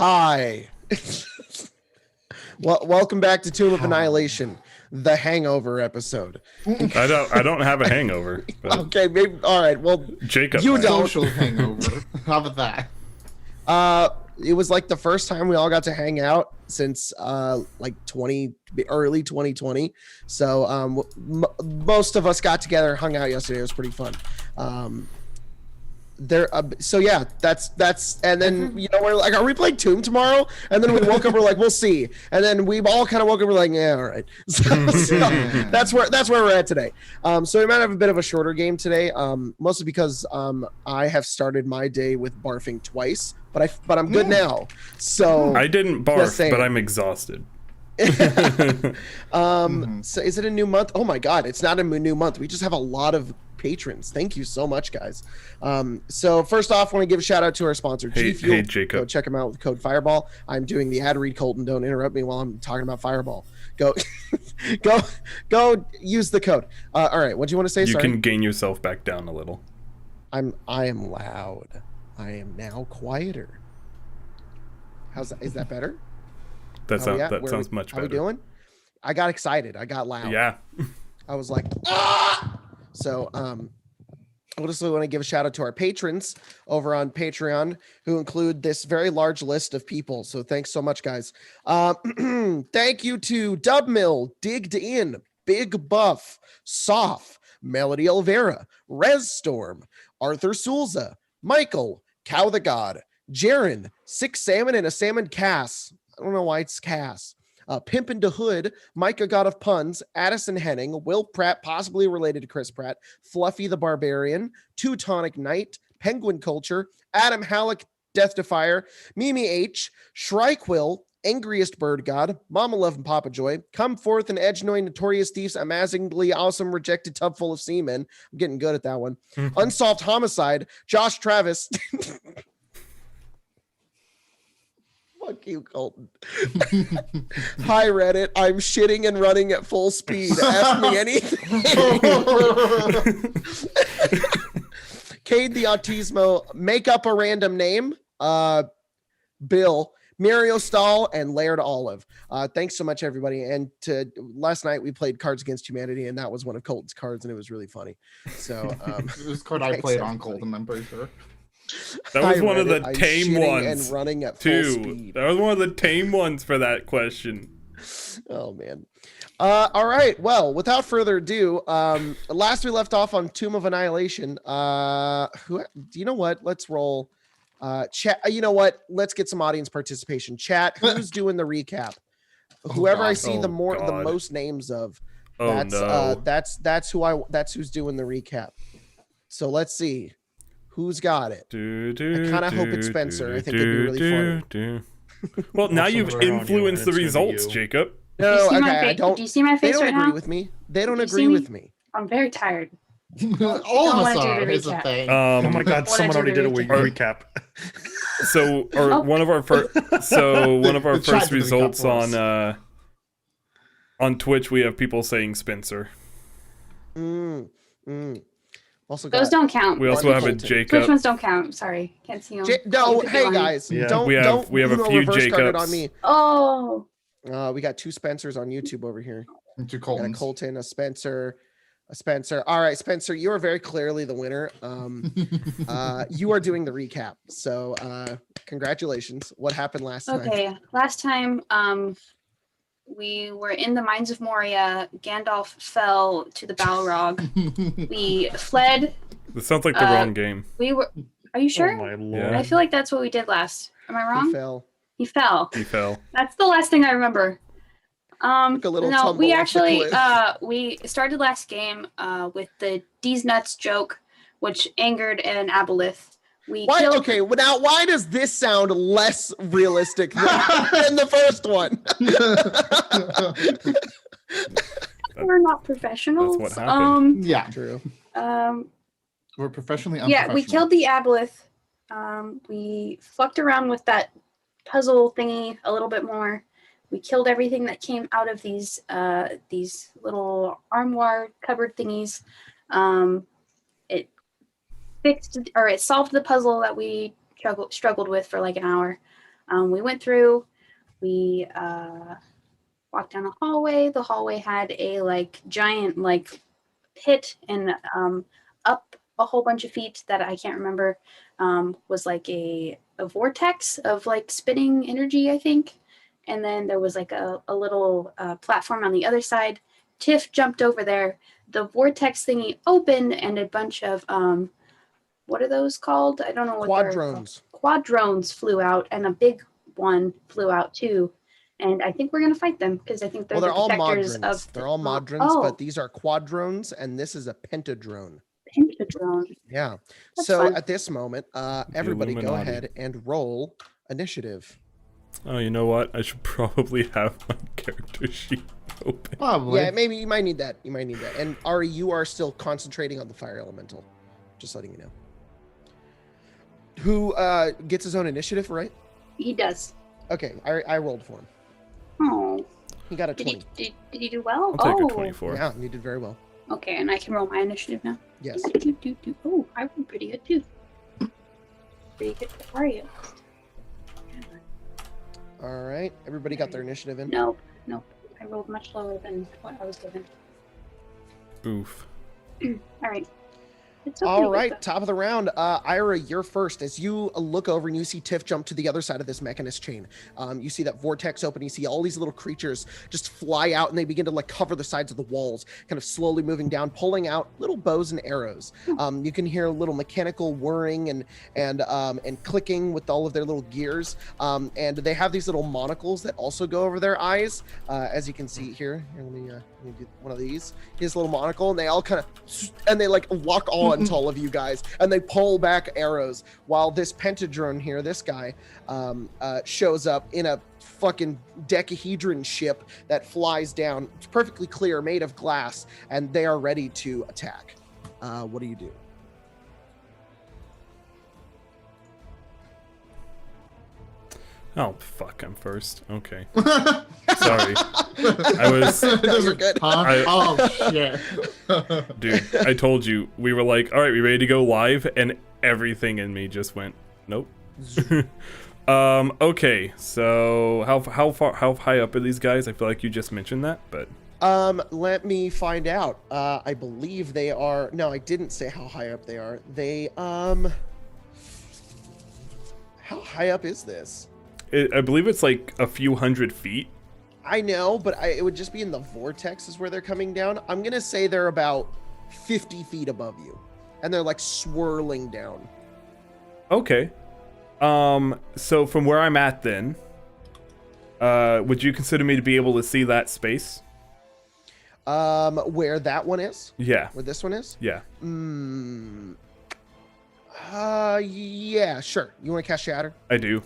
Hi. Well, welcome back to Tomb of Annihilation, the hangover episode. I don't have a hangover. Okay, maybe. All right. Well, Jacob, you don't. Social hangover. How about that? It was like the first time we all got to hang out since like early 2020. So most of us got together, hung out yesterday. It was pretty fun. So yeah, that's and then you know we're like, are we playing Tomb tomorrow? And then we woke up, we're like, we'll see. And then we all kind of woke up, we're like, yeah, all right. So that's where we're at today. So we might have a bit of a shorter game today, mostly because I have started my day with barfing twice, but I'm good now. So I didn't barf, but I'm exhausted. So is it a new month? Oh my god, it's not a new month. We just have a lot of patrons. Thank you so much, guys. So first off, I want to give a shout out to our sponsor, G Fuel. Hey, Jacob. Go check them out with code Fireball. I'm doing the ad read. Colton, don't interrupt me while I'm talking about Fireball. Go use the code. All right, what do you want to say? You can gain yourself back down a little. I am loud. I am now quieter. Is that better? That sounds much better. How we doing? I got excited. I got loud. Yeah. I was like, ah! So I just want to give a shout out to our patrons over on Patreon, who include this very large list of people. So thanks so much, guys. Thank you to Dubmill, Digged In, Big Buff, Soph, Melody Olvera, Rezstorm, Arthur Sulza, Michael, Cow the God, Jaren, 6 Salmon and a Salmon Cass. I don't know why it's Cass. Pimpin' to Hood, Micah God of Puns, Addison Henning, Will Pratt, possibly related to Chris Pratt, Fluffy the Barbarian, Teutonic Knight, Penguin Culture, Adam Halleck, Death Defier, Mimi H, Shrikewill, Angriest Bird God, Mama Love and Papa Joy, Come Forth and Edge Knowing Notorious Thieves, Amazingly Awesome Rejected Tub Full of Semen. I'm getting good at that one. Unsolved Homicide, Josh Travis. Fuck you, Colton. Hi, Reddit. I'm shitting and running at full speed. Ask me anything. Cade the Autismo. Make up a random name. Bill, Mario Stahl, and Laird Olive. Thanks so much, everybody. And last night we played Cards Against Humanity, and that was one of Colton's cards, and it was really funny. So it was card I played on Colton, I'm pretty sure. That was one of the tame ones. And running at full speed. That was one of the tame ones for that question. Oh man. All right. Well, without further ado, last we left off on Tomb of Annihilation. Do you know what? Let's roll. Chat. You know what? Let's get some audience participation. Chat. Who's doing the recap? Whoever I see the most names of. That's who's doing the recap. So let's see. Who's got it? I kind of hope it's Spencer. I think it'd be really funny. Well, now you've influenced the results, Jacob. No, okay, do you see my face right now? They don't agree with me. They don't agree with me. I'm very tired. All of us are. Is a thing. Oh my god! Someone already did a recap. So, one of our first results on Twitch, we have people saying Spencer. Also those don't count. We also have a Jacob. Which ones don't count? Sorry, can't see them. Hey guys, yeah. don't we have a few Jacobs on me. Oh. We got 2 Spencers on YouTube over here. And 2 Coltons. A Colton, a Spencer. All right, Spencer, you are very clearly the winner. You are doing the recap. So congratulations. What happened last time? Okay, last time we were in the Mines of Moria. Gandalf fell to the Balrog. We fled. This sounds like the wrong game. Are you sure? Oh my lord. Yeah. I feel like that's what we did last. Am I wrong? He fell. He fell. That's the last thing I remember. We actually we started last game with the D's nuts joke, which angered an aboleth. Okay, now why does this sound less realistic than the first one? We're not professionals. That's what happened. Yeah, true. We're professionally unprofessional. Yeah, we killed the aboleth. We fucked around with that puzzle thingy a little bit more. We killed everything that came out of these little armoire cupboard thingies. It solved the puzzle that we struggled with for like an hour. We went through. We walked down a hallway. The hallway had a giant pit, and up a whole bunch of feet that I can't remember was like a vortex of spinning energy, I think. And then there was a little platform on the other side. Tiff jumped over there. The vortex thingy opened, and a bunch of what are those called? I don't know what Quadrones. Quadrones flew out, and a big one flew out too. And I think we're gonna fight them because I think they're the all protectors Modrons. of. They're all Modrons, but these are Quadrones, and this is a Pentadrone. Pentadrone. Yeah. That's so fun. At this moment, everybody go Illuminati. ahead and roll initiative. Oh, you know what? I should probably have my character sheet open. Probably. Yeah, maybe you might need that. And Ari, you are still concentrating on the fire elemental. Just letting you know. Who gets his own initiative, right? He does. Okay, I rolled for him. Oh. He got a Did 20. did he do well? I'll take Oh. a 24. Yeah, you did very well. Okay, and I can roll my initiative now. Yes. Oh, I rolled pretty good too. Pretty good for Aria. All right, everybody got their initiative in. Nope. I rolled much lower than what I was given. Oof. All right. It's so All pretty good, right, though. top of the round. Ira, you're first. As you look over and you see Tiff jump to the other side of this mechanist chain, you see that vortex open. You see all these little creatures just fly out, and they begin to cover the sides of the walls, kind of slowly moving down, pulling out little bows and arrows. You can hear a little mechanical whirring and clicking with all of their little gears. And they have these little monocles that also go over their eyes, as you can see here. Here, let me do one of these. Here's a little monocle, and they all kind of lock on to all of you guys, and they pull back arrows while this pentadrone here, this guy, shows up in a fucking decahedron ship that flies down. It's perfectly clear, made of glass, and they are ready to attack. What do you do? Oh, fuck, I'm first. Okay. Sorry. I was... No, you're good. Huh? Oh, shit. Dude, I told you. We were like, all right, we ready to go live? And everything in me just went, nope. Okay, so how high up are these guys? I feel like you just mentioned that, but... Let me find out. I believe they are... No, I didn't say how high up they are. They, How high up is this? I believe it's like a few hundred feet. I know, but it would just be in the vortex is where they're coming down. I'm going to say they're about 50 feet above you. And they're swirling down. Okay. So from where I'm at then, would you consider me to be able to see that space? Where that one is? Yeah. Where this one is? Yeah. Yeah, sure. You want to cast Shatter? I do.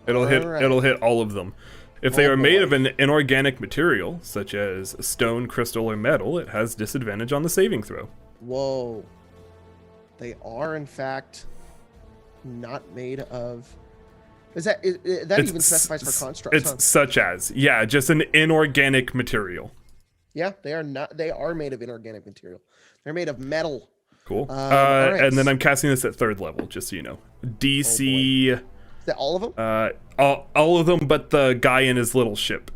It'll hit all of them. If they are made of an inorganic material, such as stone, crystal, or metal, it has disadvantage on the saving throw. Whoa. They are, in fact, not made of... That even specifies for constructs, It's huh? such as, yeah, just an inorganic material. Yeah, they are not. They are made of inorganic material. They're made of metal. Cool. All right. And then I'm casting this at 3rd level, just so you know. DC... Is that all of them? All of them but the guy in his little ship.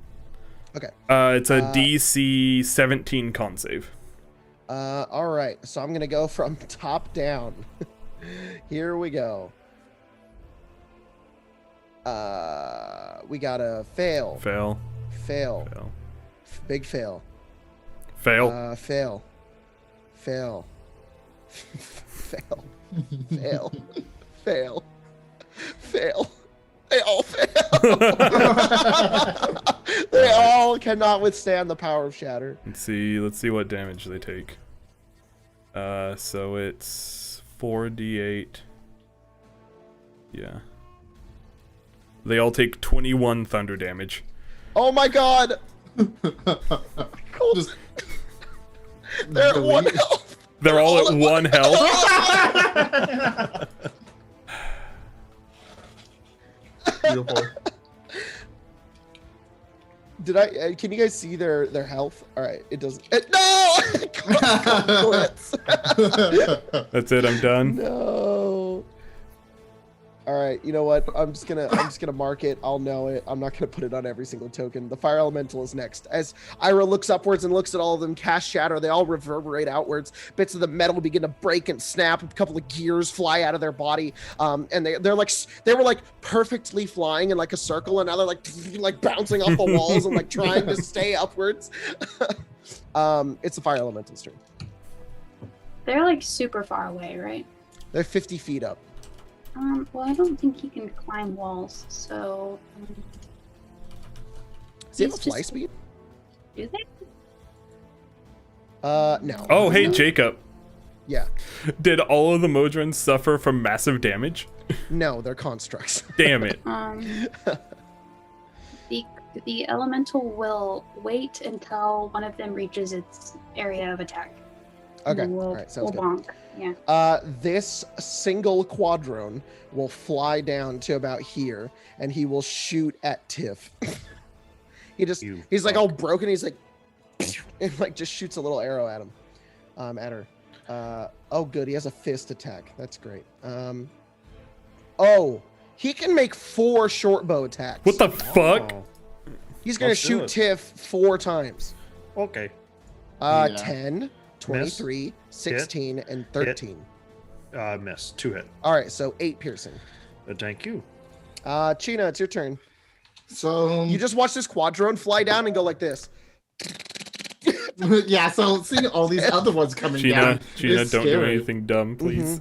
Okay. It's a DC 17 con save. All right. So I'm gonna go from top down. Here we go. We got a fail. Fail. Big fail. Fail. Fail. Fail. Fail. They all fail. They all cannot withstand the power of Shatter. Let's see what damage they take. So it's 4d8. Yeah. They all take 21 thunder damage. Oh my god! Just They're at delete. 1 health. They're all at 1 health. beautiful. Did I? Can you guys see their health? All right, it doesn't. No! Quits. That's it, I'm done. No. All right, you know what? I'm just gonna mark it. I'll know it. I'm not gonna put it on every single token. The fire elemental is next. As Ira looks upwards and looks at all of them cast shatter, they all reverberate outwards. Bits of the metal begin to break and snap. A couple of gears fly out of their body, and they were like perfectly flying in like a circle, and now they're like bouncing off the walls and like trying to stay upwards. It's the fire elemental's turn. They're like super far away, right? They're 50 feet up. Well, I don't think he can climb walls, so. Does he have a he's fly just- speed? Do they? No. Oh, hey, No. Jacob. Yeah. Did all of the Modrons suffer from massive damage? No, they're constructs. Damn it. The elemental will wait until one of them reaches its area of attack. And Okay. then We'll, All right. Sounds we'll good. bonk. Yeah. This single quadrone will fly down to about here, and he will shoot at Tiff. He's like all broken. He's like, and like just shoots a little arrow at him, at her. Oh, good. He has a fist attack. That's great. Oh, he can make 4 short bow attacks. What the fuck? Oh, He's gonna Let's do shoot it. Tiff 4 times. okay. Yeah. 10, 23, 16, and 13. Miss. 2 hit. All right, so 8 piercing. Thank you. Chena, it's your turn. So You just watch this quadrone fly down and go like this. yeah, so seeing all these other ones coming down Gina, is don't do scary. anything dumb, please.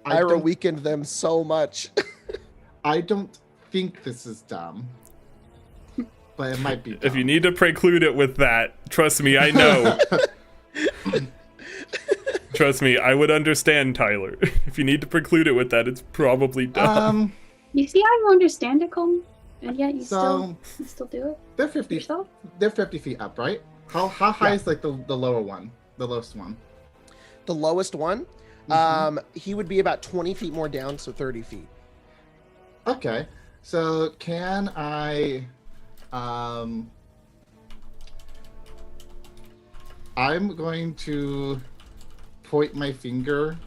Ira weakened them so much. I don't think this is dumb, but it might be dumb. If you need to preclude it with that, trust me, I know. Trust me, I would understand, Tyler. If you need to preclude it with that, it's probably dumb. You see how you understand it, Colton? And yet you So- still do it they're 50. yourself? They're 50 feet up, right? How high Yeah. is like the lower one, the lowest one? The lowest one, Mhm. he would be about 20 feet more down, so 30 feet. Okay, so can I? I'm going to point my finger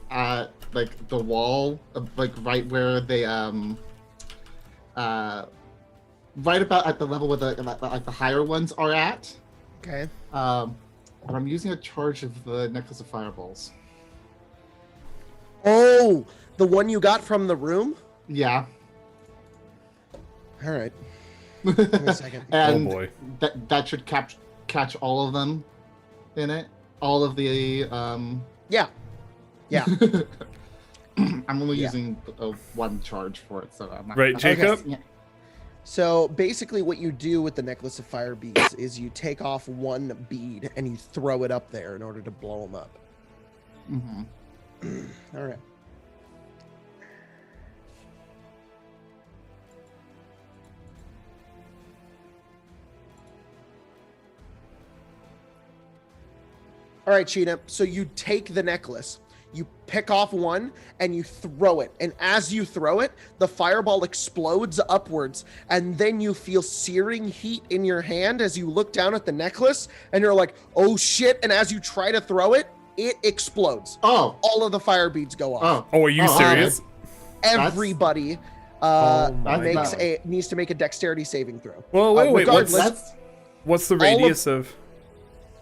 at like the wall, like right where they right about at the level where the higher ones are at. Okay. But I'm using a charge of the necklace of fireballs. Oh, the one you got from the room? Yeah. All right. Give me a second. And Oh, boy. that should catch all of them in it. All of the Yeah. Yeah. I'm only Yeah. using one charge for it, so I'm not. Right, Jacob? Yeah. So basically what you do with the necklace of fire beads is you take off one bead and you throw it up there in order to blow them up. Mm-hmm. All right. All right, Sheena. So you take the necklace, you pick off one, and you throw it. And as you throw it, the fireball explodes upwards, and then you feel searing heat in your hand as you look down at the necklace, and you're like, "Oh shit!" And as you try to throw it, it explodes. Oh. All of the fire beads go off. Oh. Oh, are you serious? Everybody Oh my makes God. needs to make a dexterity saving throw. Well, wait, regardless- That's What's the of- radius of...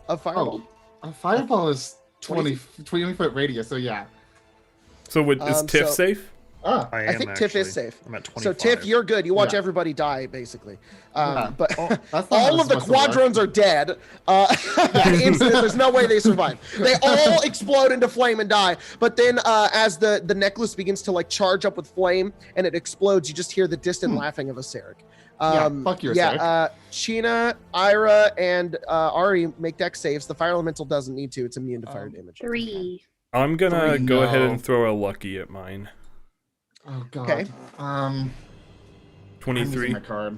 Of fireball. a fireball is 20 20 foot radius. So yeah. So is Tiff so- safe? Oh. I am think Tiff is actually. safe. I'm at 25. So Tiff, you're good. You watch Yeah. everybody die, basically. Yeah. But Oh, that's not how all of this the supposed to work. quadrones are dead. There's no way they survive. They all explode into flame and die. But then as the necklace begins to like charge up with flame and it explodes, you just hear the distant laughing of a Sarek. Fuck you, Sheena, Ira, and Ari make dex saves. The fire elemental doesn't need to. It's immune to fire damage. 3. I'm gonna go ahead no. and throw a lucky at mine. Oh god. Okay. I'm 23. using my card.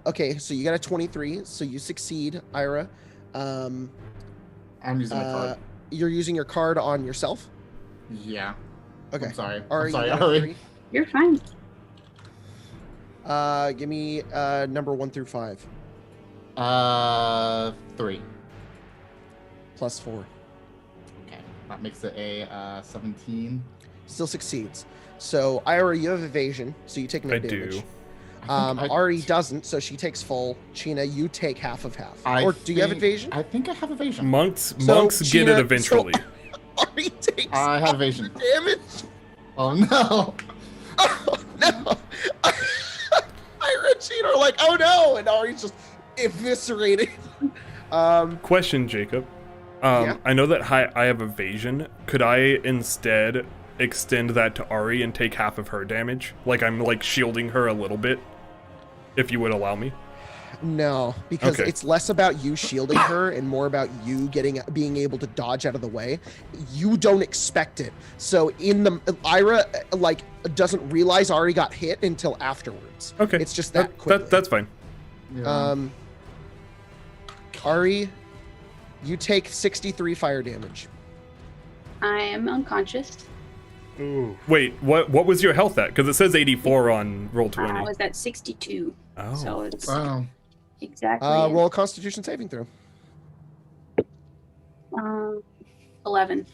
Okay, so you got a 23, so you succeed, Ira. I'm using my card. You're using your card on yourself? Yeah. Okay. I'm sorry. Ari, I'm sorry, you got a Ari. 3? You're fine. Give me number 1 through 5, 3. plus 4. That makes it a 17. Still succeeds. So Ira, you have evasion, so you take no I damage. do. Ari doesn't, so she takes full. China, you take half of half. I Or do you have think- evasion? I think I have evasion. Monks So, get Gina, it eventually. Ari takes I have evasion. damage. Oh no! Oh no! Ira and China are like, oh no! And Ari's just eviscerated. Question, Jacob. Yeah? I know that I have evasion. Could I instead extend that to Ari and take half of her damage? Like I'm like shielding her a little bit, if you would allow me. No, because Okay. it's less about you shielding her and more about you being able to dodge out of the way. You don't expect it. So Ira like doesn't realize Ari got hit until afterwards. Okay. It's just that quickly. That's fine. Yeah. Ari, you take 63 fire damage. I am unconscious. Ooh. Wait, what was your health at? Because it says 84 on roll 20. I was at 62. Oh. So it's Wow. exactly Roll a Constitution saving throw. 11.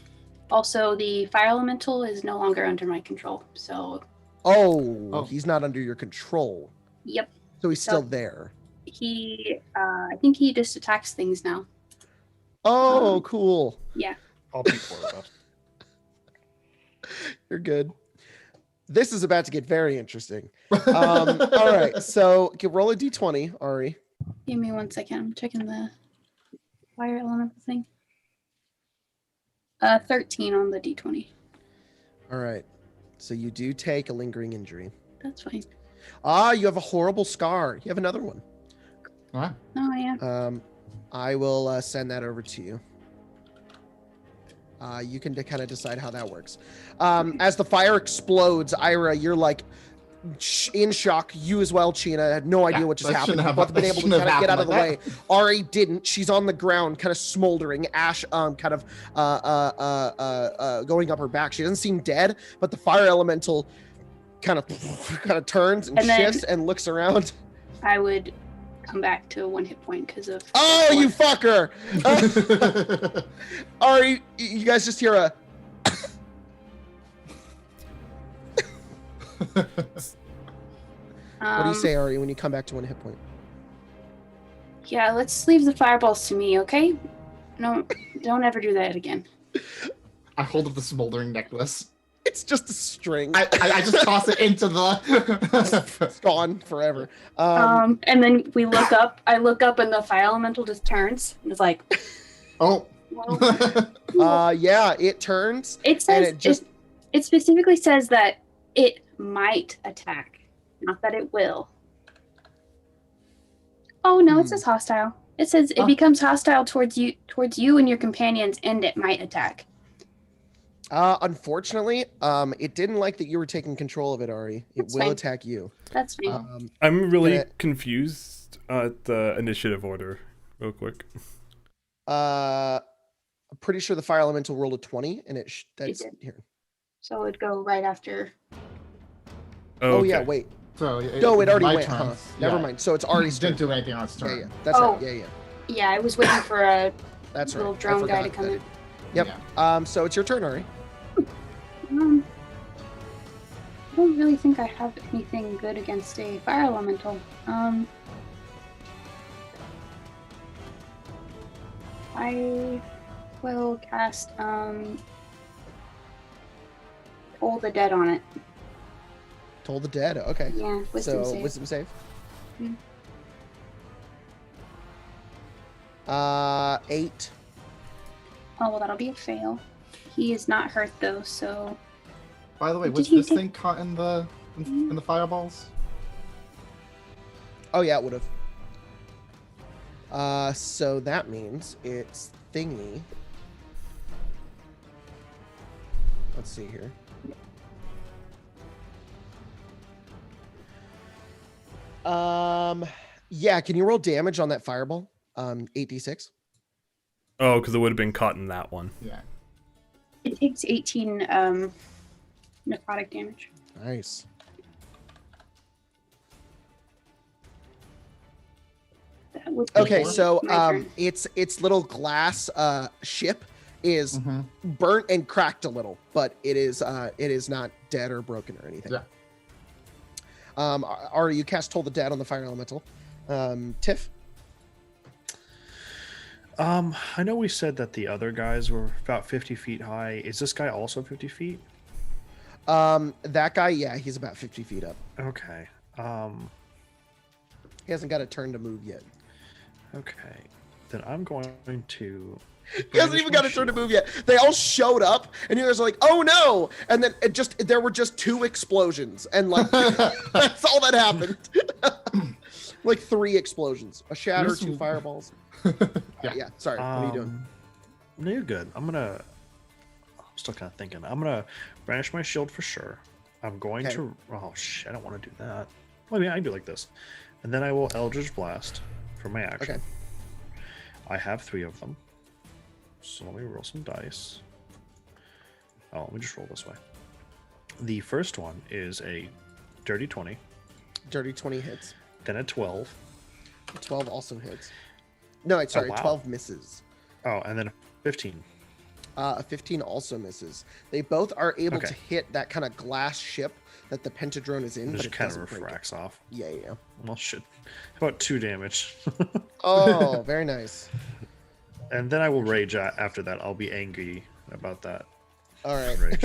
Also, the fire elemental is no longer under my control. So, Oh, he's not under your control. yep. So he's still So- there. I think he just attacks things now. Oh, cool. Yeah. I'll be for it. You're good. This is about to get very interesting. All right, so roll a d20, Ari. Give me 1 second. I'm checking the fire elemental thing. 13 on the d20. All right, so you do take a lingering injury. That's fine. You have a horrible scar. You have another one. What? Oh, yeah. I will send that over to you. You can kind of decide how that works. As the fire explodes, Ira, you're like in shock. You as well, China. Had no idea Yeah, what just that happened. shouldn't You've have- both been that able to shouldn't kind have of get out of the way. happened like Ari didn't. She's on the ground, kind of smoldering. Ash, kind of going up her back. She doesn't seem dead, but the fire elemental kind of turns and And then- shifts and looks around. I would come back to 1 hit point because of. Oh, you fucker! Ari, you guys just hear a. What do you say, Ari, when you come back to 1 hit point? Yeah, let's leave the fireballs to me, okay? No, don't ever do that again. I hold up the smoldering necklace. It's just a string. I just toss it into the. It's gone forever. And then we look up. I look up, and the fire elemental just turns and is like, Oh. well, yeah, it turns. it says it just- it specifically says that it might attack, not that it will. Oh no, it says hostile. It says it Oh. becomes hostile towards you and your companions, and it might attack. Unfortunately, it didn't like that you were taking control of it, Ari. It That's will fine. attack you. That's fine. I'm really Yeah. confused at the initiative order, real quick. I'm pretty sure the fire elemental rolled a 20, and that's did. here. So it'd go right after. Oh Okay. yeah, wait. So No, it already my went. turn. Huh? Never Yeah. mind. So it's Ari's turn. Didn't do anything on its Yeah, turn. yeah. That's Oh. right. Yeah. Yeah, I was waiting for a That's right. little I drone guy to forgot come that in. Yep. Yeah. So it's your turn, Ari. I don't really think I have anything good against a fire elemental. I will cast Toll the Dead on it. Toll the Dead. Okay. Yeah, wisdom So save. wisdom save. Hmm. 8. Oh well, that'll be a fail. He is not hurt though, so By the way, Did was he this take- thing caught in the fireballs? Oh yeah, it would have. So that means it's thingy. Let's see here. Yeah, can you roll damage on that fireball? 8d6. Oh, because it would have been caught in that one. Yeah. it takes 18 necrotic damage. Nice. That would be Okay, so my turn. its little glass ship is burnt and cracked a little, but it is not dead or broken or anything. Yeah. Ari, you cast Toll the Dead on the fire elemental. Tiff? I know we said that the other guys were about 50 feet high. Is this guy also 50 feet? That guy, yeah, he's about 50 feet up. Okay. He hasn't got a turn to move yet. Okay. Then I'm going to... He hasn't even got a turn to move yet. They all showed up, and you guys are like, "Oh no!" And then there were just 2 explosions, and like that's all that happened. Like 3 explosions, a shatter, 2 fireballs. Yeah. Sorry. What are you doing? No, you're good. I'm still kind of thinking. I'm gonna banish my shield for sure. I'm going to. Oh shit! I don't want to do that. Well, I mean, I can do like this, and then I will Eldritch Blast for my action. Okay. I have 3 of them. So let me roll some dice. Oh, let me just roll this way. The first one is a dirty 20. Dirty 20 hits. Then a 12. 12 also hits. No, sorry, wow. 12 misses. Oh, and then a 15. A 15 also misses. They both are able Okay. to hit that kind of glass ship that the pentadrone is in, It but just it kind of doesn't break it. refracts off. Yeah. Well, shit. How about 2 damage? Oh, very nice. And then I will rage after that. I'll be angry about that. All right. Rage.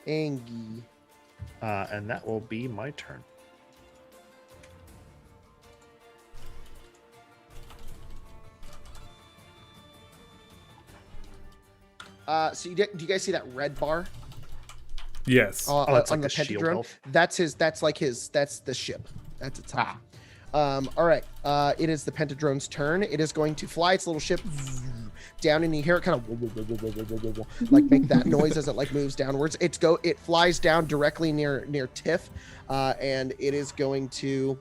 Angie. And that will be my turn. So do you guys see that red bar Yes. it's on like the the shield pentadrone? health? That's the ship. That's its health. All right. It is the pentadrone's turn. It is going to fly its little ship down, and you hear it kind of like make that noise as it like moves downwards. It flies down directly near Tiff, and it is going to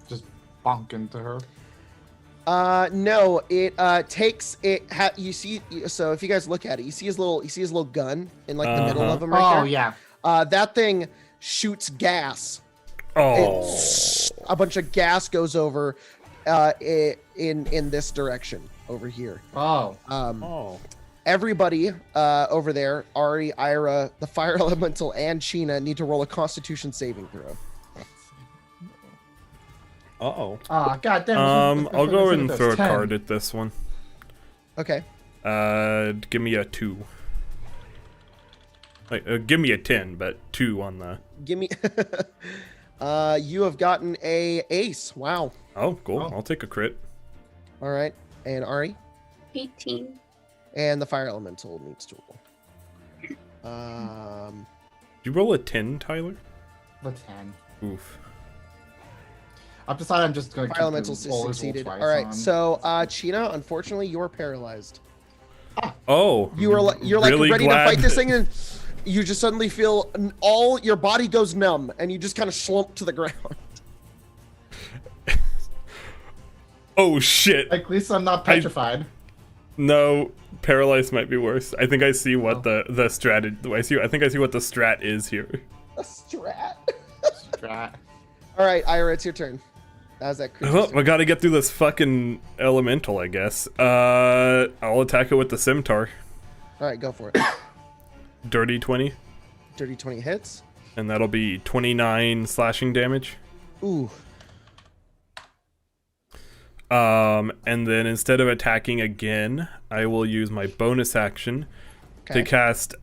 Just bonk into her. no, it takes it. You see, so if you guys look at it, you see his little gun in like the middle of him right there. Yeah. That thing shoots gas. Oh. A bunch of gas goes over in this direction over here. Oh. Everybody over there, Ari, Ira, the fire elemental, and Sheena need to roll a Constitution saving throw. Uh-oh. Ah, god damn. I'll go and throw a card at this one. Okay. Give me a 2. Like, give me a 10, but 2 on the. Give me. You have gotten a ace. Wow. Oh, cool. Oh. I'll take a crit. All right. And Ari 18. and the fire elemental needs to roll. Did you roll a 10, Tyler? The 10. Oof. I've decided I'm just going to Fire elemental succeeded. All right. So, Sheena, unfortunately, you're paralyzed. Oh. You're like really ready glad to fight this thing, and you just suddenly feel all your body goes numb, and you just kind of slump to the ground. Oh shit. At least I'm not petrified. No, paralyzed might be worse. I think I see what the strategy. I think I see what the strat is here. A strat. Strat. All right, Ira, it's your turn. How's that creature? Oh, I gotta get through this fucking elemental, I guess. I'll attack it with the scimitar. All right, go for it. Dirty 20, Dirty 20 hits. and that'll be 29 slashing damage. Ooh. And then instead of attacking again, I will use my bonus action to cast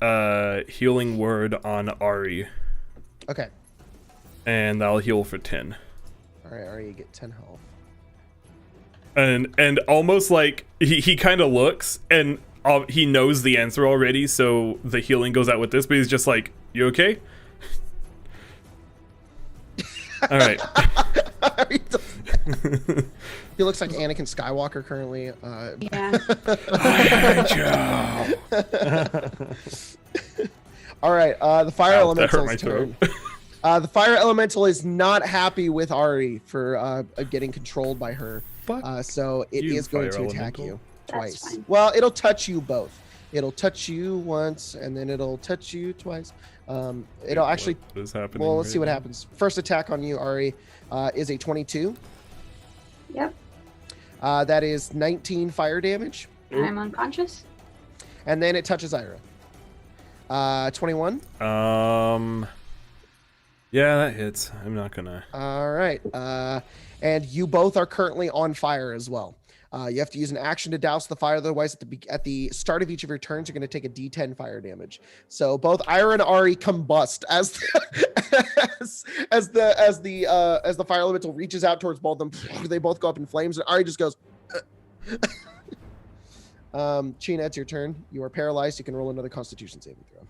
Healing Word on Ari, Okay. and I'll heal for 10. All right, Ari, you get 10 health. And almost like he kind of looks and he knows the answer already, so the healing goes out with this, but he's just like, you okay? All right. He looks like Anakin Skywalker currently. Yeah. All right, the fire Ow, that hurt elemental's my turn. throat. The fire elemental is not happy with Ari for getting controlled by her. Fuck So it you, is going fire to attack elemental. you That's twice. fine. Well, it'll touch you both. It'll touch you once, and then it'll touch you twice. It'll actually. What is happening? Well, let's see right what now? happens. First attack on you, Ari, is a 22. Yep. That is 19 fire damage. I'm unconscious. And then it touches Ira. 21. Yeah, that hits. I'm not gonna. All right. And you both are currently on fire as well. You have to use an action to douse the fire. Otherwise, at the start of each of your turns, you're going to take a D10 fire damage. So both Ira and Ari combust as the fire elemental reaches out towards both of them. They both go up in flames, and Ari just goes. Sheena, it's your turn. You are paralyzed. You can roll another Constitution saving throw.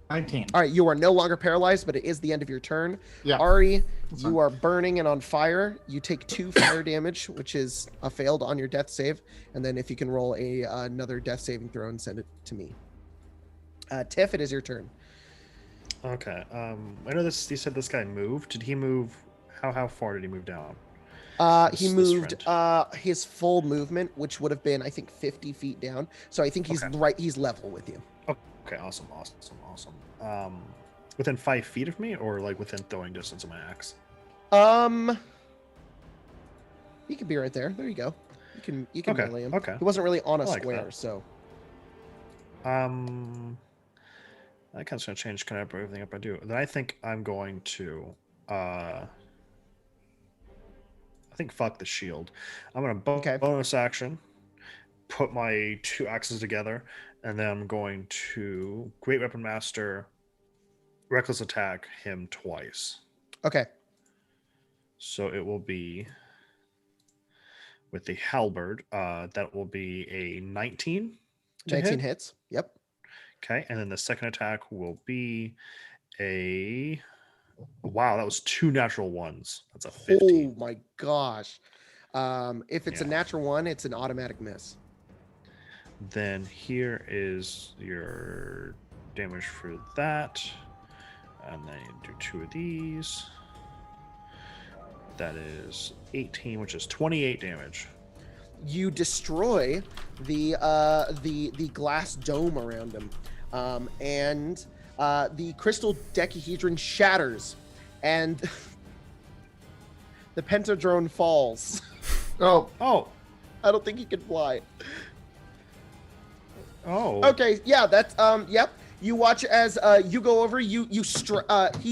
19. All right, you are no longer paralyzed, but it is the end of your turn. Yeah. Ari, That's you fine. are burning and on fire. You take 2 fire damage, which is a failed on your death save. And then if you can roll another death saving throw and send it to me. Tiff, it is your turn. Okay. I know this. You said this guy moved. Did he move? How far did he move down? He This moved friend. his full movement, which would have been, I think, 50 feet down. So I think he's Okay. right. He's level with you. Okay. Awesome. Within 5 feet of me, or like within throwing distance of my axe? He could be right there. There you go. You can Okay, melee him. okay. He wasn't really on a I like square, that. so That kind of gonna change kind of everything up I do. Then I think I'm going to I think fuck the shield. I'm gonna Okay. bonus action, put my 2 axes together, and then I'm going to Great Weapon Master, Reckless Attack him twice. okay. So it will be with the halberd. That will be a 19. to 19 hit. hits. Yep. Okay, and then the second attack will be a. Wow, that was 2 natural ones. That's a 15. Oh my gosh. If it's a Yeah. natural one, it's an automatic miss. Then here is your damage for that. And then you do 2 of these. That is 18, which is 28 damage. You destroy the glass dome around him, and the crystal decahedron shatters, and the pentadrone falls. Oh, I don't think he can fly. Oh. Okay, yeah, that's yep. You watch as you go over, he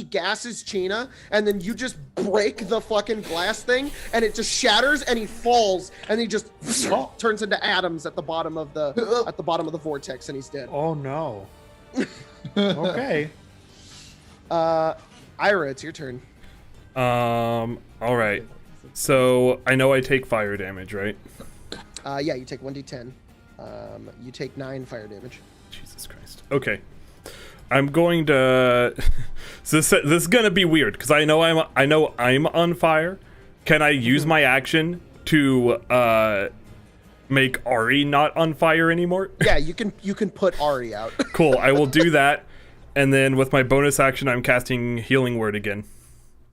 gasses Chena, and then you just break the fucking glass thing, and it just shatters, and he falls, and he just turns into atoms at the bottom of the vortex, and he's dead. Oh no. Okay. Ira, it's your turn. All right. So I know I take fire damage, right? Yeah, you take 1d10. You take 9 fire damage. Jesus Christ. Okay. I'm going to. So this is gonna be weird because I know I'm on fire. Can I use my action to make Ari not on fire anymore? Yeah, you can put Ari out. Cool. I will do that, and then with my bonus action, I'm casting Healing Word again.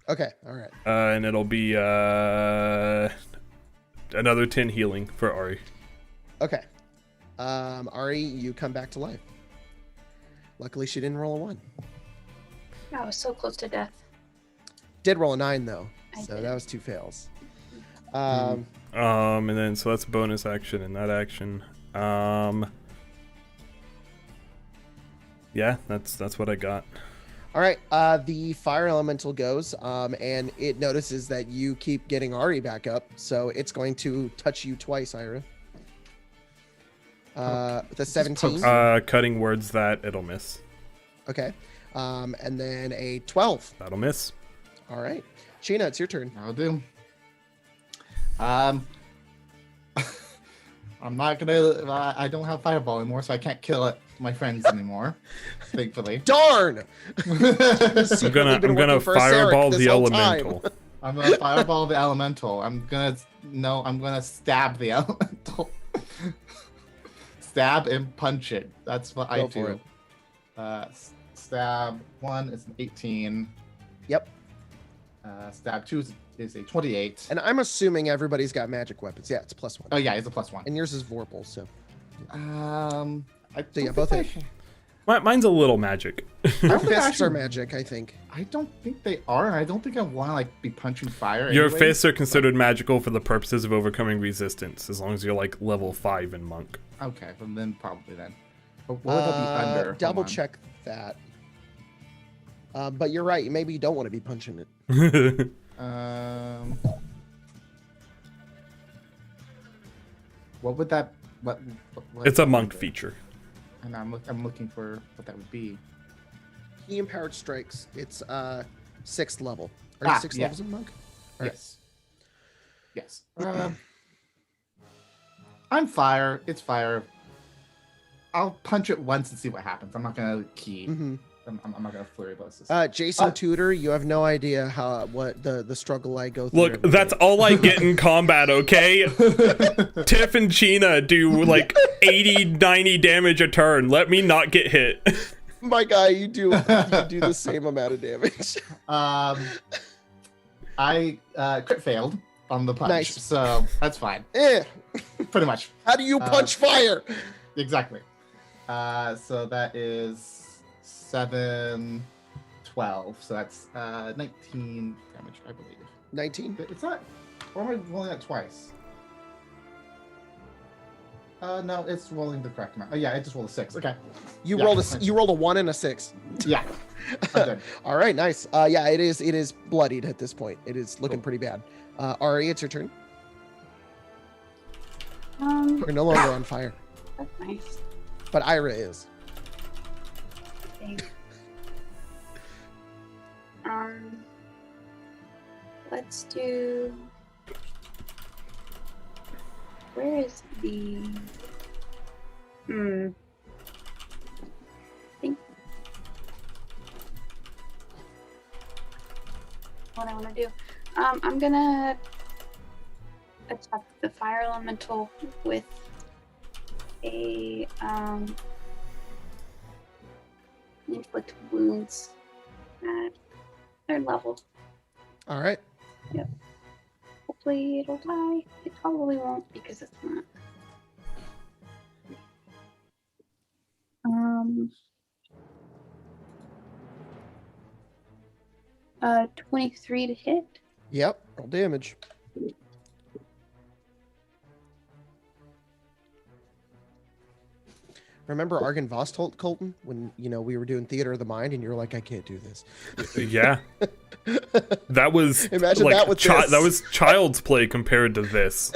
Okay, all right. And it'll be another 10 healing for Ari. Okay. Ari, you come back to life. Luckily, she didn't roll a 1. I was so close to death. Did roll a 9 though, I so did. that was 2 fails. And then so that's bonus action and that action. Yeah, that's what I got. All right. The fire elemental goes, and it notices that you keep getting Ari back up, so it's going to touch you twice, Ira. With a 17. Cutting words that it'll miss. Okay. And then a 12. That'll miss. All right. Sheena, it's your turn. I'll do. I'm not gonna. I don't have fireball anymore, so I can't kill my friends anymore. Thankfully, Darn! I'm gonna fireball the elemental. I'm gonna fireball the elemental. I'm gonna stab the elemental. Stab and punch it. That's what I Go for do. Stab 1 is an 18. Yep. Stab 2 is a 28. And I'm assuming everybody's got magic weapons. Yeah, it's +1. Oh yeah, it's a +1. And yours is Vorpal, so. I So yeah, don't both think hit. Mine's a little magic. Our fists are magic, I think. I don't think they are, and I don't think I want to like be punching fire. Your anyways. fists are considered magical for the purposes of overcoming resistance, as long as you're like level 5 in monk. Okay, well, then probably then. But what would that be under? Hold Double on. check that. But you're right. Maybe you don't want to be punching it. What would that? What It's a monk feature. And I'm looking for what that would be. Key empowered strikes. It's 6th level. Are you 6 yeah. levels in monk? All right. Yes. Yes. I'm fire. It's fire. I'll punch it once and see what happens. I'm not gonna key. Mm-hmm. I'm not gonna flurry blast. Jason Tudor, you have no idea what the struggle I go through. Look, that's all I get in combat, okay? Tiff and Chyna do like 80, 90 damage a turn. Let me not get hit. My guy, you do the same amount of damage. I crit failed on the punch, Nice. so that's fine. Pretty much. How do you punch fire? Exactly. So that is 7, 12. So that's 19 damage, I believe. 19. It's not. Or am I rolling that twice? No, it's rolling the correct amount. Oh yeah, it just rolled a 6. Okay. You Yeah. rolled a 1 and a 6. Yeah. I'm good. All right, nice. Yeah, it is bloodied at this point. It is looking Cool. pretty bad. Ari, it's your turn. That's You're no longer on fire, nice. but Ira is. Okay. Let's do. Where is the? I think. What I want to do. I'm gonna attack the fire elemental with a inflict wounds at 3rd level. All right. Hopefully it'll die. It probably won't because it's not. 23 to hit. Yep. Roll damage. Remember Argon Vostolt, Colton, when we were doing Theater of the Mind, and you were like, "I can't do this." Yeah. That was Imagine like that with this. that was child's play compared to this.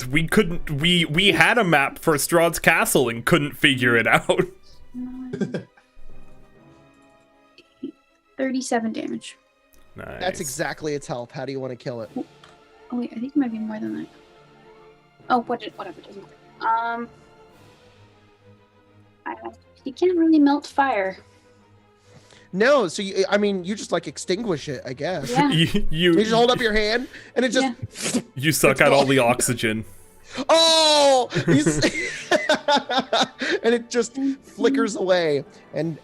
We had a map for Strahd's castle and couldn't figure it out. 37 damage. Nice. That's exactly its health. How do you want to kill it? Oh wait, I think it might be more than that. Oh, whatever, it doesn't matter. You can't really melt fire. No, so you just like extinguish it, I guess. Yeah. You just hold up your hand, and it just you suck out all the oxygen. Oh, and it just flickers away and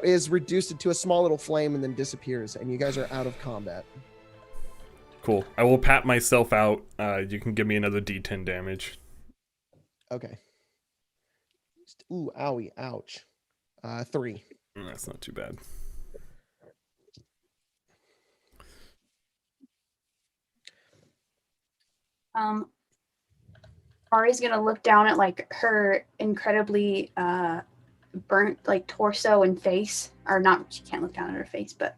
is reduced into a small little flame and then disappears, and you guys are out of combat. Cool. I will pat myself out. You can give me another D10 damage. Okay. Ooh, owie, ouch. 3. That's not too bad. Ari's gonna look down at like her incredibly burnt like torso and face, or not. She can't look down at her face, but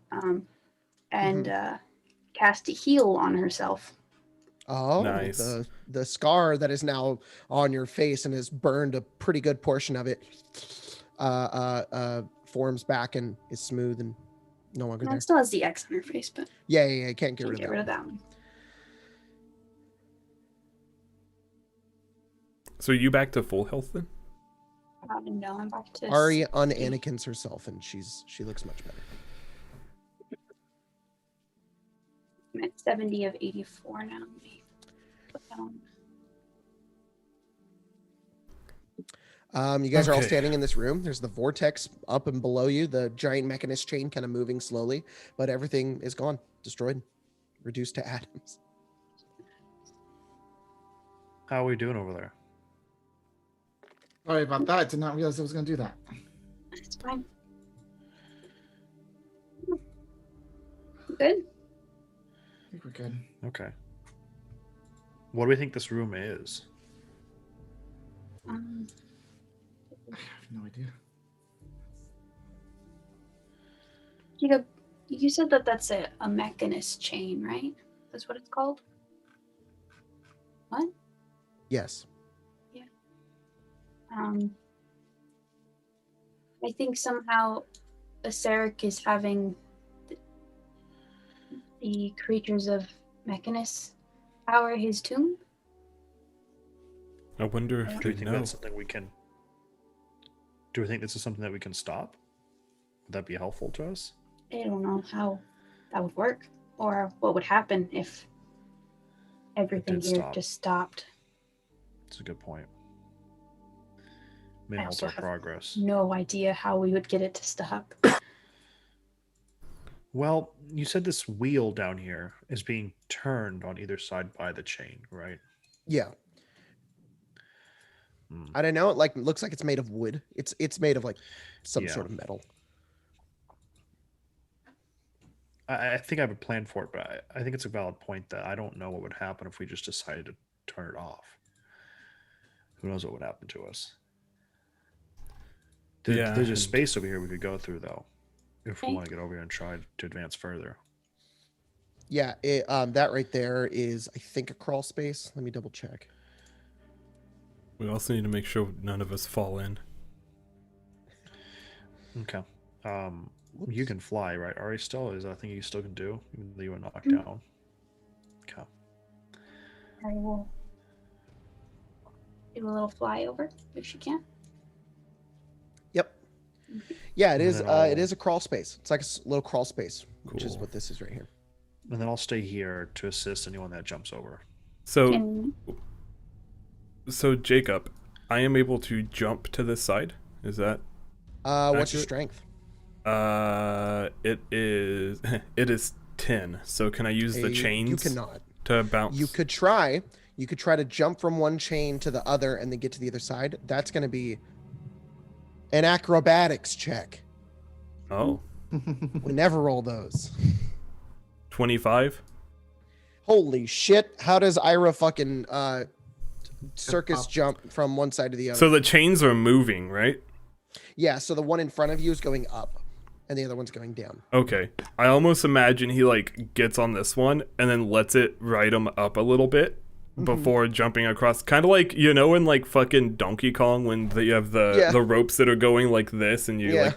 cast a heal on herself. Oh, nice. The scar that is now on your face and has burned a pretty good portion of it forms back and is smooth and no longer No, there. it still has the X on her face, but Yeah, can't get can't rid get of rid that. of that one. So are you back to full health then? No, I'm back to Ari un-Anakins herself, and she looks much better. I'm at 70 of 84 now. Let me put that on. You guys are all Okay. standing in this room. There's the vortex up and below you, the giant mechanist chain kind of moving slowly, but everything is gone, destroyed, reduced to atoms. How are we doing over there? Sorry about that. I did not realize I was going to do that. It's fine. Good. I think we're good. Okay. What do we think this room is? Um, I have no idea. Jacob, you said that that's a mechanist chain, right? That's what it's called? What? Yes. I think somehow Aseric is having the creatures of Mechanus power his tomb. I wonder if Do they we think know. that's something we can? Do we think this is something that we can stop? Would that be helpful to us? I don't know how that would work or what would happen if everything did here stop. just stopped. That's a good point. May I halt also our have progress. No idea how we would get it to stop. Well, you said this wheel down here is being turned on either side by the chain, right? Yeah. Hmm. I don't know. It looks like it's made of wood. It's made of like some Yeah. sort of metal. I think I have a plan for it, but I think it's a valid point that I don't know what would happen if we just decided to turn it off. Who knows what would happen to us? Yeah, There's a and- space over here we could go through, though, if we Okay. want to get over here and try to advance further. Yeah. That right there is, I think, a crawl space. Let me double check. We also need to make sure none of us fall in. Okay. You Whoops. can fly, right? Ari still is that a thing you still can do, even though you were knocked Mhm. down. Okay. I will do a little flyover if she can. Yep. Yeah, it And is. then I'll- It is a crawl space. It's like a little crawl space, which is Cool. what this is right here. And then I'll stay here to assist anyone that jumps over. So, Can Jacob, I am able to jump to this side. Is that? What's your Accurate? strength? It is it is 10. So can I use the chains You cannot. to bounce? You could try. You could try to jump from one chain to the other and then get to the other side. That's going to be an acrobatics check. Oh, We never roll those. 25. Holy shit! How does Ira fucking circus Up. jump from one side to the other? So the chains are moving, right? Yeah. So the one in front of you is going up, and the other one's going down. Okay. I almost imagine he like gets on this one and then lets it ride him up a little bit before jumping across. Kind of like, you know, in like fucking Donkey Kong when you have the ropes that are going like this and you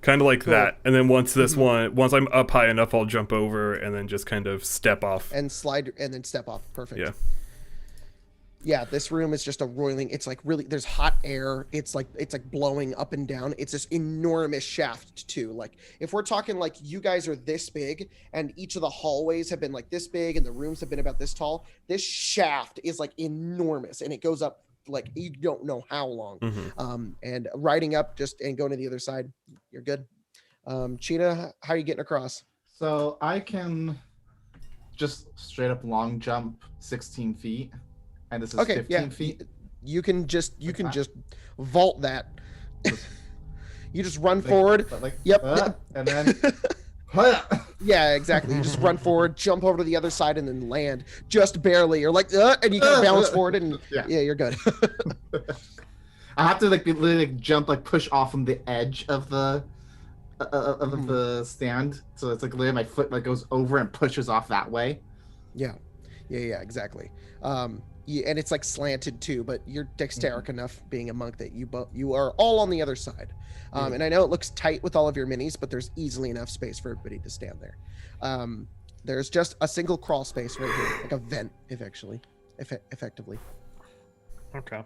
kind of like Cool. that. And then once once I'm up high enough, I'll jump over and then just kind of step off. And slide and then step off. Perfect. Yeah. Yeah, this room is just a roiling. It's like really, there's hot air. It's like blowing up and down. It's this enormous shaft too. Like if we're talking like you guys are this big and each of the hallways have been like this big and the rooms have been about this tall, this shaft is like enormous and it goes up like you don't know how long. Mhm. And riding up just and going to the other side, you're good. Cheetah, how are you getting across? So I can just straight up long jump 16 feet. And this is Okay, 15 yeah. feet. You can just that? just vault that. You just run Like- forward. but like, Yep. and then Yeah, exactly. You just run forward, jump over to the other side, and then land just barely. You're like, and you can bounce forward, and Yeah. you're good. I have to like literally like, jump, like push off from the edge of the the stand. So it's like literally my foot like goes over and pushes off that way. Yeah, exactly. And it's like slanted too, but you're dexteric enough, being a monk, that you are all on the other side. And I know it looks tight with all of your minis, but there's easily enough space for everybody to stand there. There's just a single crawl space right here, like a vent, effectively. Okay.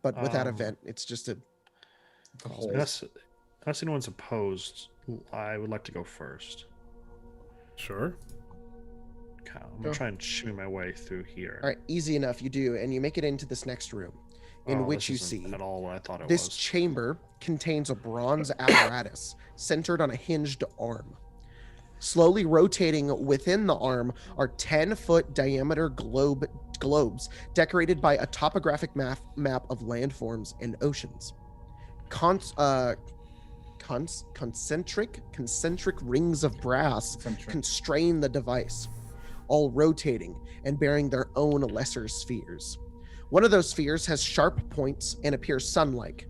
But without a Um, vent, it's just a crawl hole. space. Unless anyone's opposed, I would like to go first. Sure. Okay, I'm Go. gonna try and shimmy my way through here. All right, easy enough. You do, and you make it into this next room, in Oh, which this you isn't see at all what I thought it this was. chamber contains a bronze apparatus centered on a hinged arm. Slowly rotating within the arm are 10-foot diameter globes decorated by a topographic map of landforms and oceans. Concentric rings of brass constrain the device, all rotating and bearing their own lesser spheres. One of those spheres has sharp points and appears sun-like.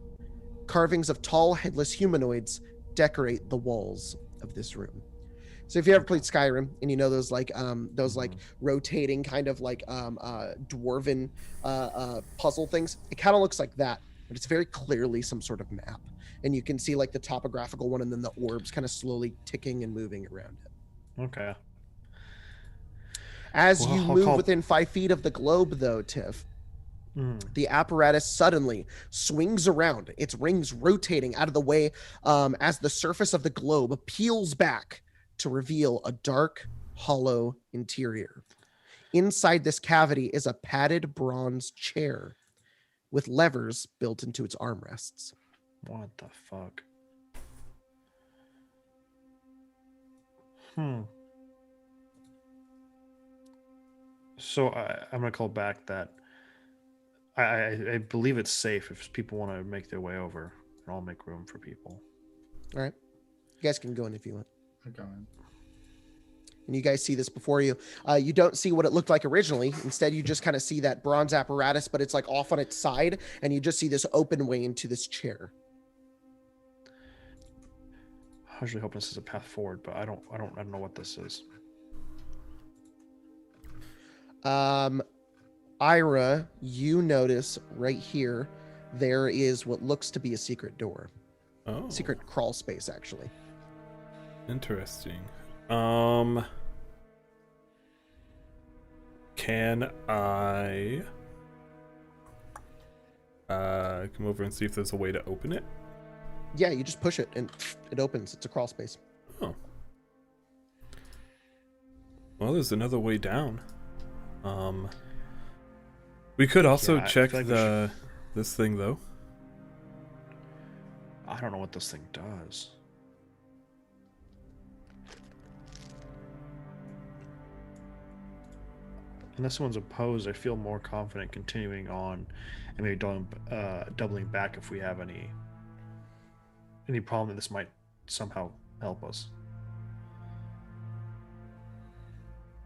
Carvings of tall, headless humanoids decorate the walls of this room. So if you ever played Skyrim and you know those rotating kind of like dwarven puzzle things, it kind of looks like that, but it's very clearly some sort of map. And you can see like the topographical one and then the orbs kind of slowly ticking and moving around it. Okay. As you move within 5 feet of the globe, though, Tiff, the apparatus suddenly swings around, its rings rotating out of the way as the surface of the globe peels back to reveal a dark, hollow interior. Inside this cavity is a padded bronze chair with levers built into its armrests. What the fuck? So I'm gonna call back that I believe it's safe if people want to make their way over, and I'll make room for people. All right, you guys can go in if you want. I'm going. And you guys see this before you. You don't see what it looked like originally. Instead, you just kind of see that bronze apparatus, but it's like off on its side, and you just see this open way into this chair. I was really hoping this is a path forward, but I don't know what this is. Ira, you notice right here there is what looks to be a secret door. Oh. Secret crawl space, actually. Interesting. Can I come over and see if there's a way to open it? Yeah, you just push it and it opens. It's a crawl space. Oh. Well, there's another way down. We could also check like this thing though. I don't know what this thing does. Unless someone's opposed, I feel more confident continuing on and maybe doubling back if we have any problem that this might somehow help us.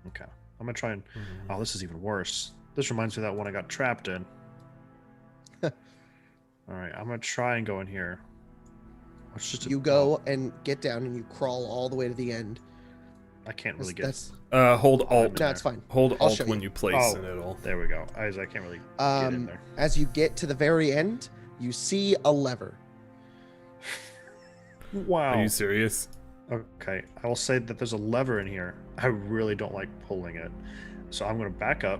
Okay. I'm gonna try and oh, this is even worse. This reminds me of that one I got trapped in. Alright, I'm gonna try and go in here. It's just You go and get down and you crawl all the way to the end. I can't really get That's Hold Alt. no, it's fine. Hold I'll Alt show when you. you place and it'll. There we go. I can't really get in there. As you get to the very end, you see a lever. Wow. Are you serious? Okay, I will say that there's a lever in here. I really don't like pulling it. So I'm going to back up.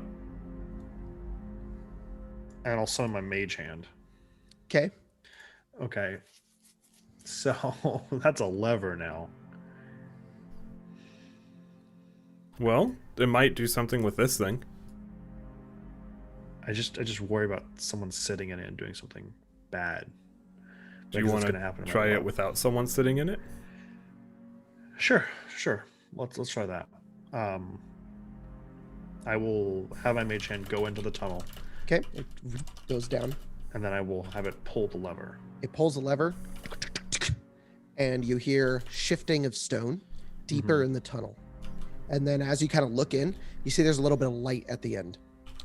And I'll summon my mage hand. Okay. Okay. So that's a lever now. Well, it might do something with this thing. I just worry about someone sitting in it and doing something bad. Do you want to try it without someone sitting in it? Sure. Let's try that. I will have my mage hand go into the tunnel. Okay. It goes down. And then I will have it pull the lever. It pulls a lever, and you hear shifting of stone deeper in the tunnel. And then as you kind of look in, you see there's a little bit of light at the end.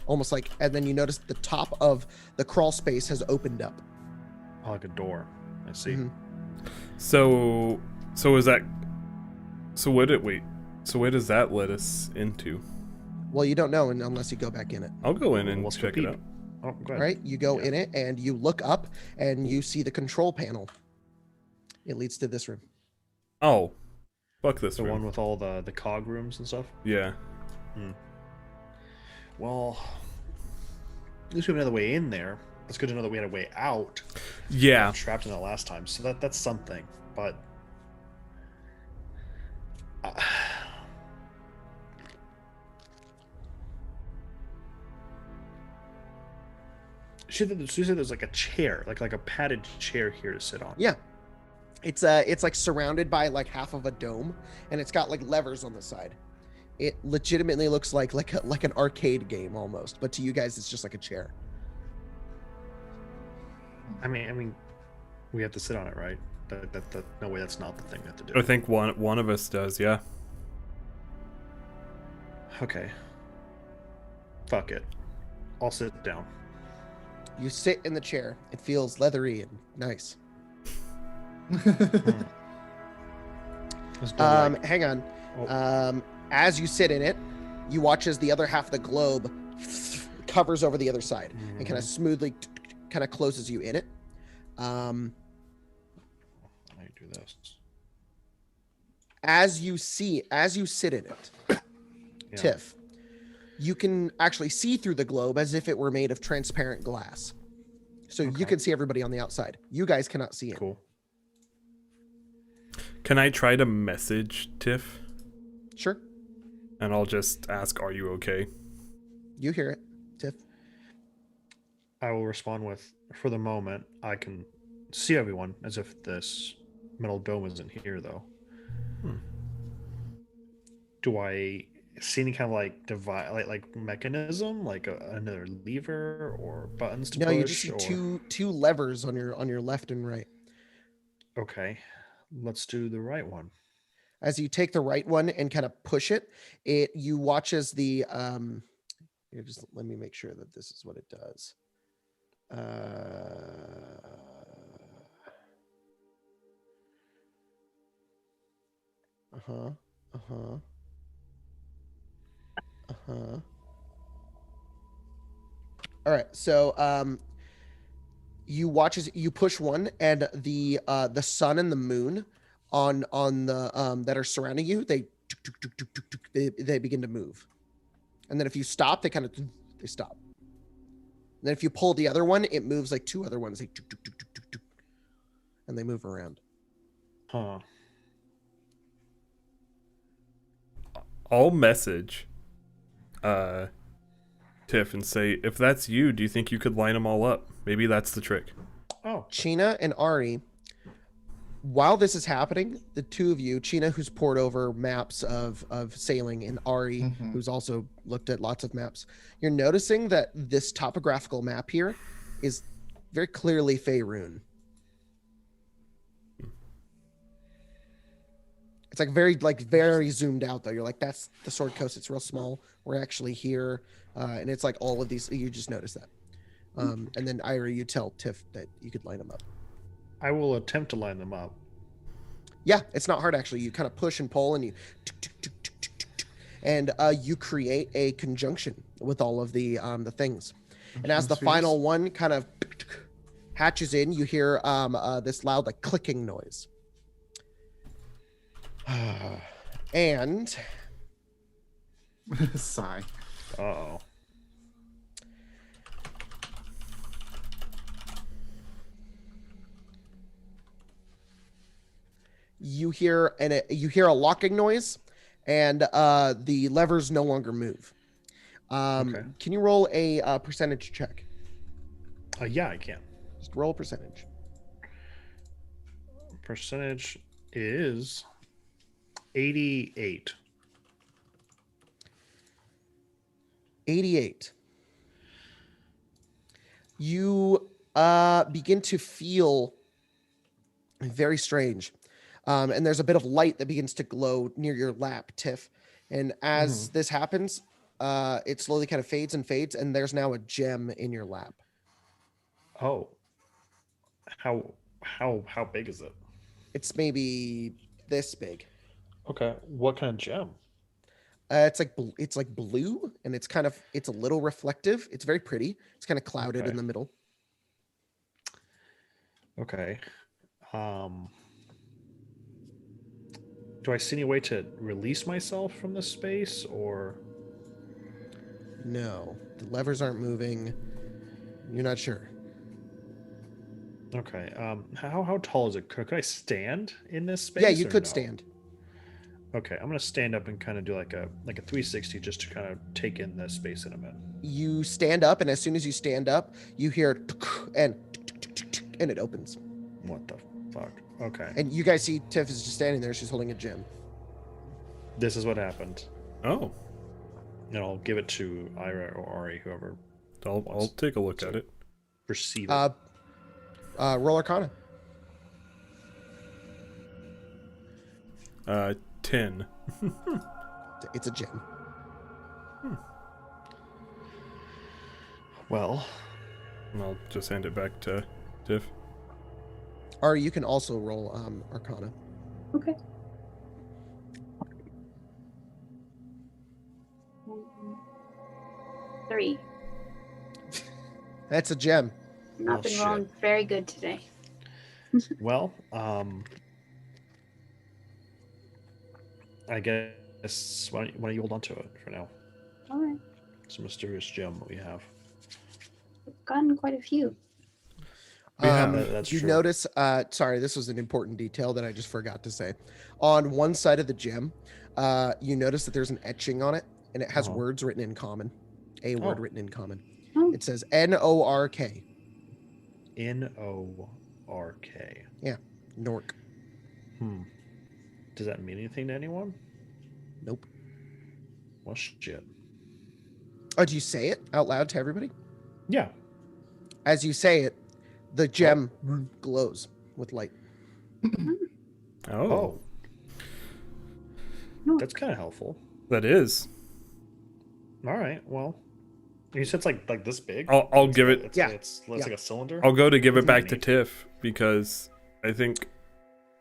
Almost like, and then you notice the top of the crawl space has opened up. Oh, like a door. I see. So is that? So where does that let us into? Well, you don't know unless you go back in it. I'll go in and Let's check it repeat. out. Oh, go ahead. All right, you go in it and you look up and you see the control panel. It leads to this room. Oh, fuck this The room. one with all the cog rooms and stuff. Yeah. Well, at least we have another way in there. It's good to know that we had a way out. Yeah. Got trapped in it last time, so that's something. But she said there's like a chair, like a padded chair here to sit on. Yeah. It's like surrounded by like half of a dome, and it's got like levers on the side. It legitimately looks like an arcade game almost, but to you guys, it's just like a chair. I mean, we have to sit on it, right? No way, that's not the thing that to do. I think one of us does, yeah. Okay. Fuck it. I'll sit down. You sit in the chair. It feels leathery and nice. Let's do like- Hang on. Oh. As you sit in it, you watch as the other half of the globe covers over the other side and kind of smoothly kind of closes you in it. I do this. As you sit in it, Yeah. Tiff, you can actually see through the globe as if it were made of transparent glass. So you can see everybody on the outside. You guys cannot see it. Cool. Can I try to message Tiff? Sure. And I'll just ask, are you okay? You hear it, Tiff. I will respond with, for the moment, I can see everyone as if this metal dome isn't here, though. Do I see any kind of like device, like mechanism, like another lever or buttons to push? No, you just see two levers on your left and right. Okay, let's do the right one. As you take the right one and kind of push it, you watch as the here, just let me make sure that this is what it does. All right, so you watch as you push one, and the sun and the moon on the that are surrounding you, they begin to move, and then if you stop, they stop. And then if you pull the other one, it moves like two other ones, and they move around. Huh. I'll message Tiff and say, if that's you, do you think you could line them all up? Maybe that's the trick. Oh. Chena and Ari, while this is happening, the two of you, Chena, who's poured over maps of sailing, and Ari, who's also looked at lots of maps, you're noticing that this topographical map here is very clearly Faerun. It's very zoomed out though. You're like, that's the Sword Coast. It's real small. We're actually here, and it's like all of these. You just notice that, and then Ira, you tell Tiff that you could line them up. I will attempt to line them up. Yeah, it's not hard actually. You kind of push and pull, and you create a conjunction with all of the things. And as the final one kind of hatches in, you hear this loud like clicking noise. And sigh. Uh-oh. You hear a locking noise, and the levers no longer move. Okay. Can you roll a percentage check? Yeah, I can. Just roll a percentage. Percentage is 88. 88. You begin to feel very strange. And there's a bit of light that begins to glow near your lap, Tiff. And as this happens, it slowly kind of fades, and there's now a gem in your lap. Oh. How big is it? It's maybe this big. Okay. What kind of gem? It's like blue, and it's a little reflective. It's very pretty. It's kind of clouded in the middle. Okay. Do I see any way to release myself from this space, or? No, the levers aren't moving. You're not sure. Okay. How tall is it? Could I stand in this space? Yeah, you could no? stand. Okay, I'm gonna stand up and kind of do like a 360 just to kind of take in the space in a minute. You stand up, and as soon as you stand up, you hear and it opens. What the fuck? Okay. And you guys see Tiff is just standing there. She's holding a gem. This is what happened. Oh, And I'll give it to Ira or Ari, whoever I'll take a look at it. perceive it. Roll Arcana. 10. It's a gem. Well, And I'll just hand it back to Tiff. Or you can also roll Arcana. Okay. Three. That's a gem. Not Oh, been shit. rolling very good today. well, I guess why don't you hold on to it for now? All right. It's a mysterious gem that we have. We've gotten quite a few. That's you true. notice, sorry, this was an important detail that I just forgot to say. On one side of the gem, you notice that there's an etching on it, and it has Uh-huh. words written in common. A word Oh. written in common. Oh. It says Nork. Nork. Nork. Does that mean anything to anyone? Nope. Well, shit. Oh, do you say it out loud to everybody? Yeah. As you say it, the gem glows with light. Oh, That's kind of helpful. that is. All right. Well, you said it's like this big. I'll give it. It's, Yeah. It's Yeah. like a cylinder. I'll go to give it Isn't back that to neat? Tiff because I think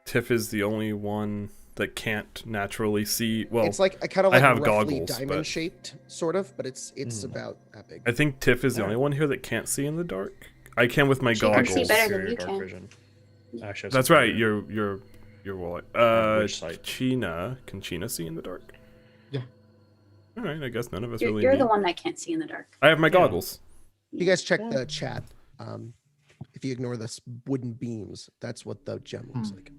Tiff is the only one that can't naturally see. Well, It's like a kind of I like have roughly goggles, diamond but- shaped, sort of, but it's about that big. I think Tiff is the only Alright. one here that can't see in the dark. I can with my She can goggles. see better than Superior you dark can. vision. Actually, I have That's some right. superior- You're what? Which side? China. Can China see in the dark? Yeah. All right. I guess none of us You're, really. you're need- the one that can't see in the dark. I have my Yeah. goggles. You guys check the chat. If you ignore the wooden beams, that's what the gem looks like.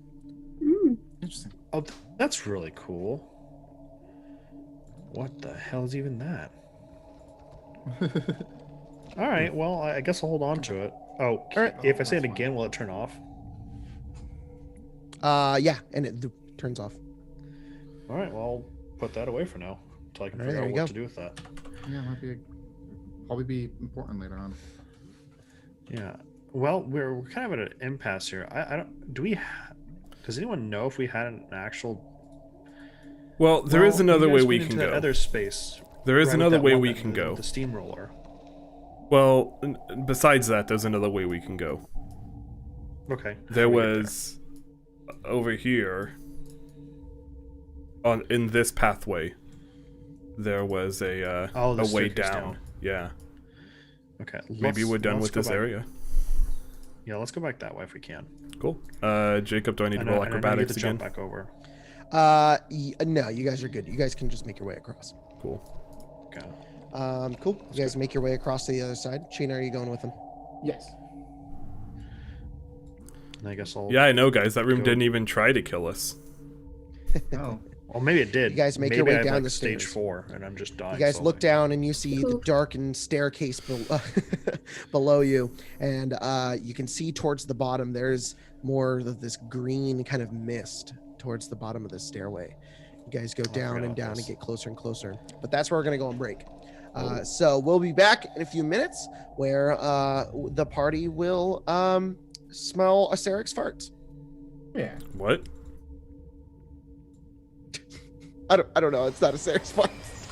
Mm. Interesting. Oh, that's really cool. What the hell is even that? All right. Well, I guess I'll hold on to it. Oh, Alright. if I say it again, will it turn off? Yeah, and it turns off. All right. Well, I'll put that away for now until I can All right, figure there out you what go. to do with that. Yeah, probably be important later on. Yeah. Well, we're kind of at an impasse here. I don't. Do we? Does anyone know if we had an actual? Well, there is Well, another you way guys we went can into that go. Other space. There is right, with another that way one we that- can go. The steamroller. Well, besides that, there's another way we can go. Okay. There how do we get was over here in this pathway. There was a Oh, the way staircase down. down. Yeah. Okay. Maybe we're done with this back. area. Yeah, let's go back that way if we can. Cool. Jacob, do I need to And roll I know you get acrobatics to again? jump back over. No, you guys are good. You guys can just make your way across. Cool. Okay. Cool. You guys make your way across to the other side. Sheena, are you going with them? Yes. And I guess I'll. Yeah, I know, guys. That room Go. didn't even try to kill us. Oh. Well, maybe it did. You guys make maybe your way I'm down like the stage stairs. 4, and I'm just dying. You guys look slowly. down and you see the darkened staircase below you, and you can see towards the bottom there's more of this green kind of mist towards the bottom of the stairway. You guys go down forgot and down this. and get closer and closer, but that's where we're gonna go on break. So we'll be back in a few minutes, where the party will smell Asterix farts. Yeah. What? I don't know. It's not Asterix farts.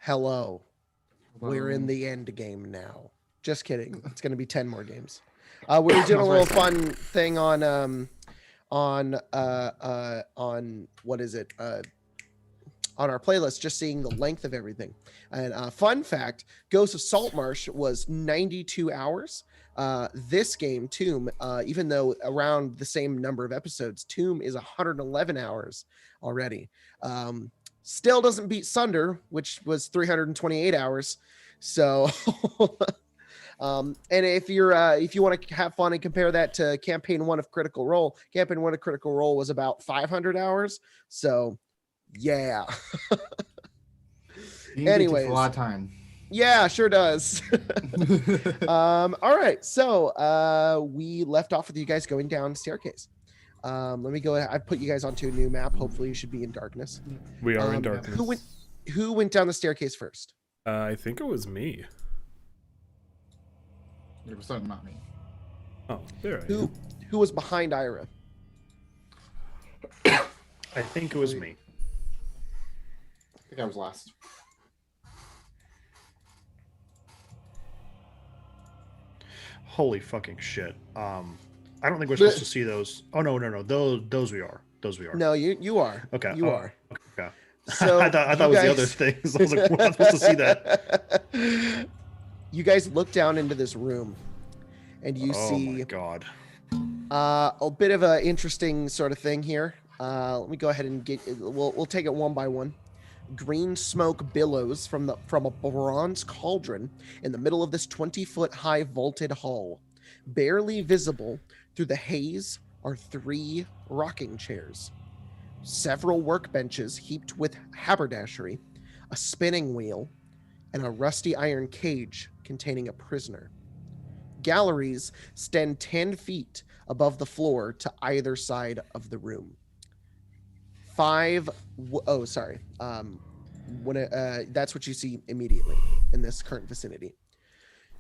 Hello. We're in the end game now. Just kidding. It's going to be 10 more games. We were doing a little fun thing on what is it? On our playlist, just seeing the length of everything. And fun fact, Ghost of Saltmarsh was 92 hours. This game, Tomb, even though around the same number of episodes, Tomb is 111 hours already. Still doesn't beat Sunder, which was 328 hours. So, and if you want to have fun and compare that to campaign 1 of Critical Role, campaign 1 of Critical Role was about 500 hours. So, yeah. Anyways, a lot of time. Yeah, sure does. All right, so we left off with you guys going down the staircase. Let me go ahead. I put you guys onto a new map. Hopefully you should be in darkness. We are in darkness. Who went down the staircase first? I think it was me. It was certainly not me. Oh, there I Who am. who was behind Ira? I think it was me. I think I was last. Holy fucking shit. I don't think we're supposed to see those. Oh no. Those we are. No, you are. Okay. You are. Okay. So I thought it was the other things. I was like, we're not supposed to see that. You guys look down into this room, and you Oh see my god. a bit of an interesting sort of thing here. Let me go ahead and we'll take it one by one. Green smoke billows from a bronze cauldron in the middle of this 20-foot high vaulted hall. Barely visible through the haze are 3 rocking chairs, several workbenches heaped with haberdashery, a spinning wheel, and a rusty iron cage containing a prisoner. Galleries stand 10 feet above the floor to either side of the room. That's what you see immediately in this current vicinity.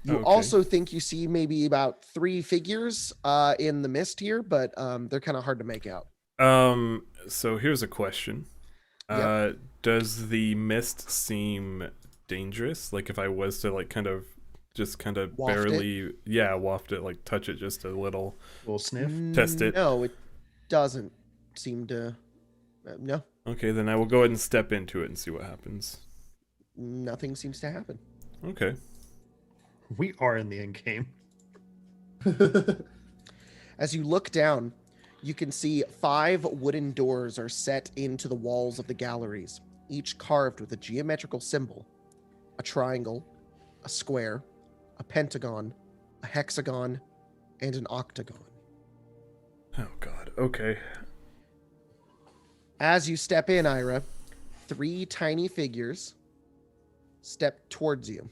You Okay. also think you see maybe about 3 figures in the mist here, but they're kind of hard to make out. So here's a question. Yep. Does the mist seem dangerous? Like if I was to like kind of Waft barely waft it, like touch it just a little. Little sniff. Test it. No, it doesn't seem to. No, Okay, then I will go ahead and step into it and see what happens. nothing seems to happen. Okay. We are in the end game. As you look down, you can see 5 wooden doors are set into the walls of the galleries, each carved with a geometrical symbol: a triangle, a square, a pentagon, a hexagon, and an octagon. Oh god. Okay. As you step in, Ira, 3 tiny figures step towards you.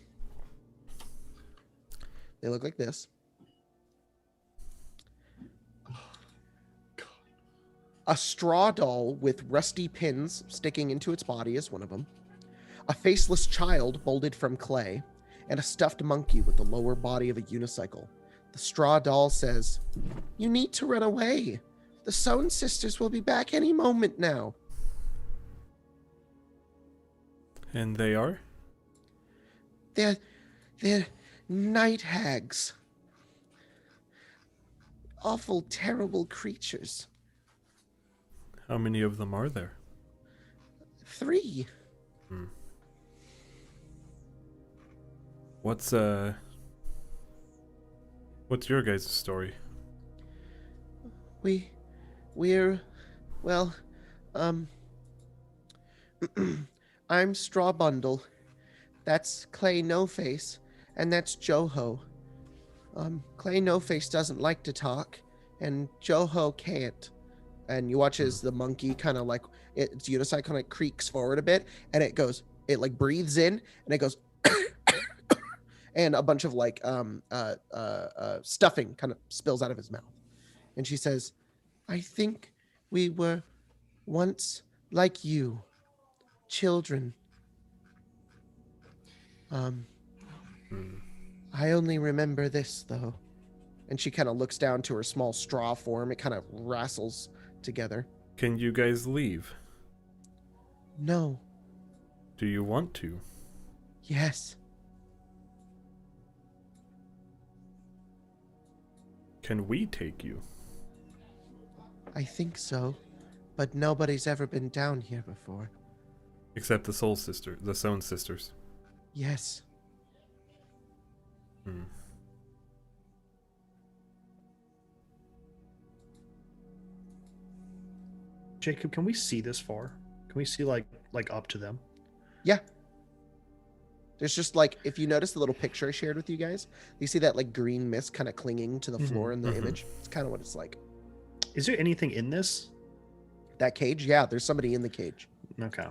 They look like this. A straw doll with rusty pins sticking into its body is one of them. A faceless child molded from clay, and a stuffed monkey with the lower body of a unicycle. The straw doll says, "You need to run away. The Sown sisters will be back any moment now." And they are? They're night hags. Awful, terrible creatures. How many of them are there? 3. What's your guys' story? We're I'm Straw Bundle. That's Clay No Face, and that's Joho. Clay No Face doesn't like to talk, and Joho can't. And you watch as the monkey kind of like its unicycle kind of creaks forward a bit, and it like breathes in, and it goes, and a bunch of like stuffing kind of spills out of his mouth. And she says, "I think we were once like you, children. I only remember this, though." And she kind of looks down to her small straw form. It kind of wrestles together. Can you guys leave? "No, Do you want to? Yes. Can we take you? I think so. But nobody's ever been down here before. Except the Sown sisters. Yes. Hmm. Jacob, can we see this far? Can we see like up to them? Yeah. There's just like, if you notice the little picture I shared with you guys, you see that like green mist kind of clinging to the floor in the image. It's kind of what it's like. Is there anything in this? That cage? Yeah, there's somebody in the cage. Okay.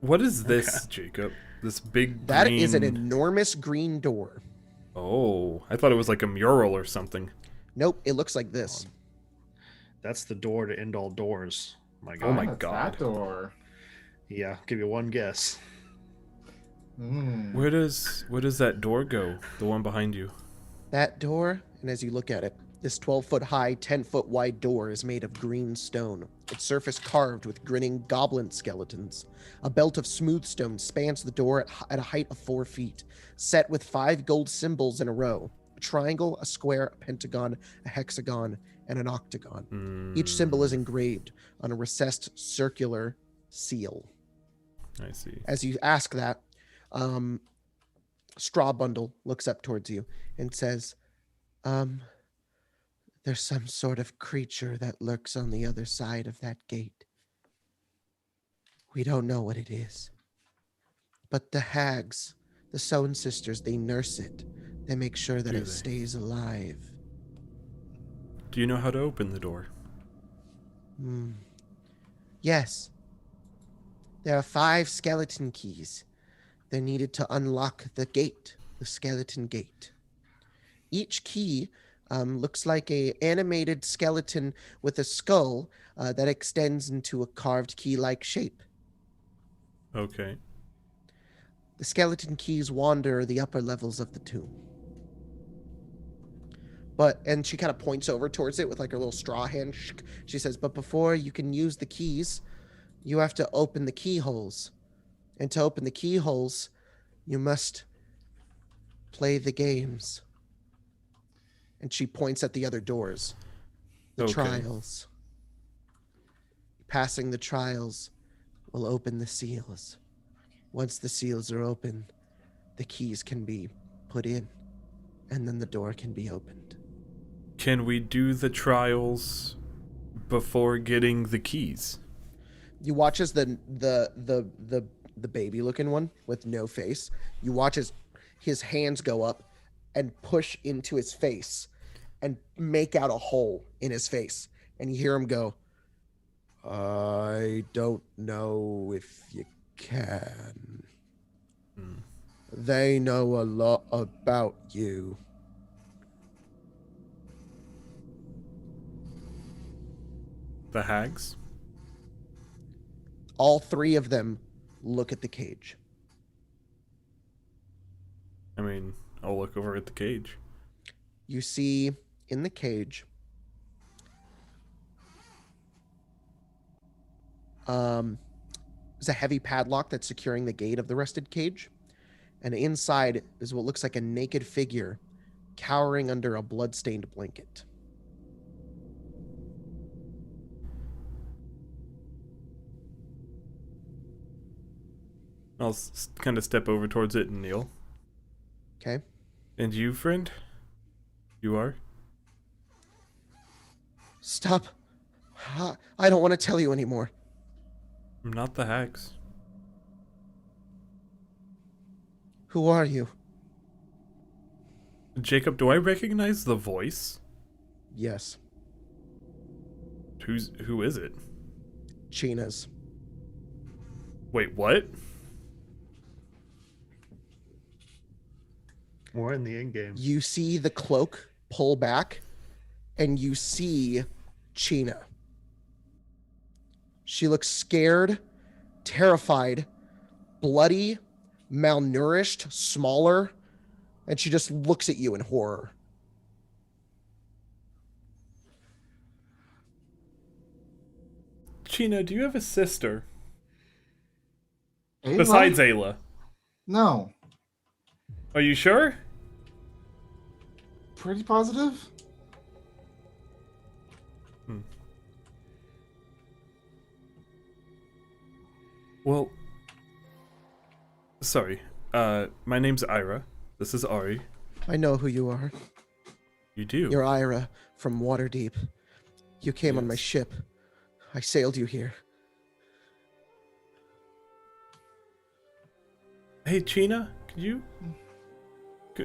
What is this, Jacob? This big That green... is an enormous green door. Oh, I thought it was like a mural or something. Nope, it looks like this. That's the door to end all doors. My God. Oh my What's God. that door? Yeah, give you one guess. Where does that door go? The one behind you. That door, and as you look at it, this 12-foot high, 10-foot wide door is made of green stone. Its surface carved with grinning goblin skeletons. A belt of smooth stone spans the door at a height of 4 feet, set with 5 gold symbols in a row. A triangle, a square, a pentagon, a hexagon, and an octagon. Each symbol is engraved on a recessed circular seal. I see. As you ask that, Straw Bundle looks up towards you and says, there's some sort of creature that lurks on the other side of that gate. We don't know what it is. But the hags, the Sown sisters, they nurse it. They make sure that it stays alive. Do you know how to open the door? Yes. There are 5 skeleton keys. They're needed to unlock the gate, the skeleton gate. Each key looks like a animated skeleton with a skull that extends into a carved key-like shape. Okay. The skeleton keys wander the upper levels of the tomb. And she kind of points over towards it with like her little straw hand. She says, but before you can use the keys, you have to open the keyholes. And to open the keyholes, you must play the games. And she points at the other doors. The trials. Passing the trials will open the seals. Once the seals are open, the keys can be put in, and then the door can be opened. Can we do the trials before getting the keys? You watch as the baby looking one with no face. You watch as his hands go up and push into his face and make out a hole in his face. And you hear him go, I don't know if you can. They know a lot about you. The hags? All 3 of them look at the cage. I mean, I'll look over at the cage. You see in the cage there's a heavy padlock that's securing the gate of the rusted cage, and inside is what looks like a naked figure cowering under a blood-stained blanket. I'll kind of step over towards it and kneel. Okay. And you, friend? You are? Stop. I don't want to tell you anymore. I'm not the hags. Who are you? Jacob, do I recognize the voice? Yes. Who is it? China's. Wait, what? We're in the end game. You see the cloak pull back, and you see China. She looks scared, terrified, bloody, malnourished, smaller, and she just looks at you in horror. China, do you have a sister? Ayla? Besides Ayla. No. Are you sure? Pretty positive? Well, sorry. My name's Ira. This is Ari. I know who you are. You do? You're Ira from Waterdeep. You came on my Yes. ship. I sailed you here. Hey, China, could you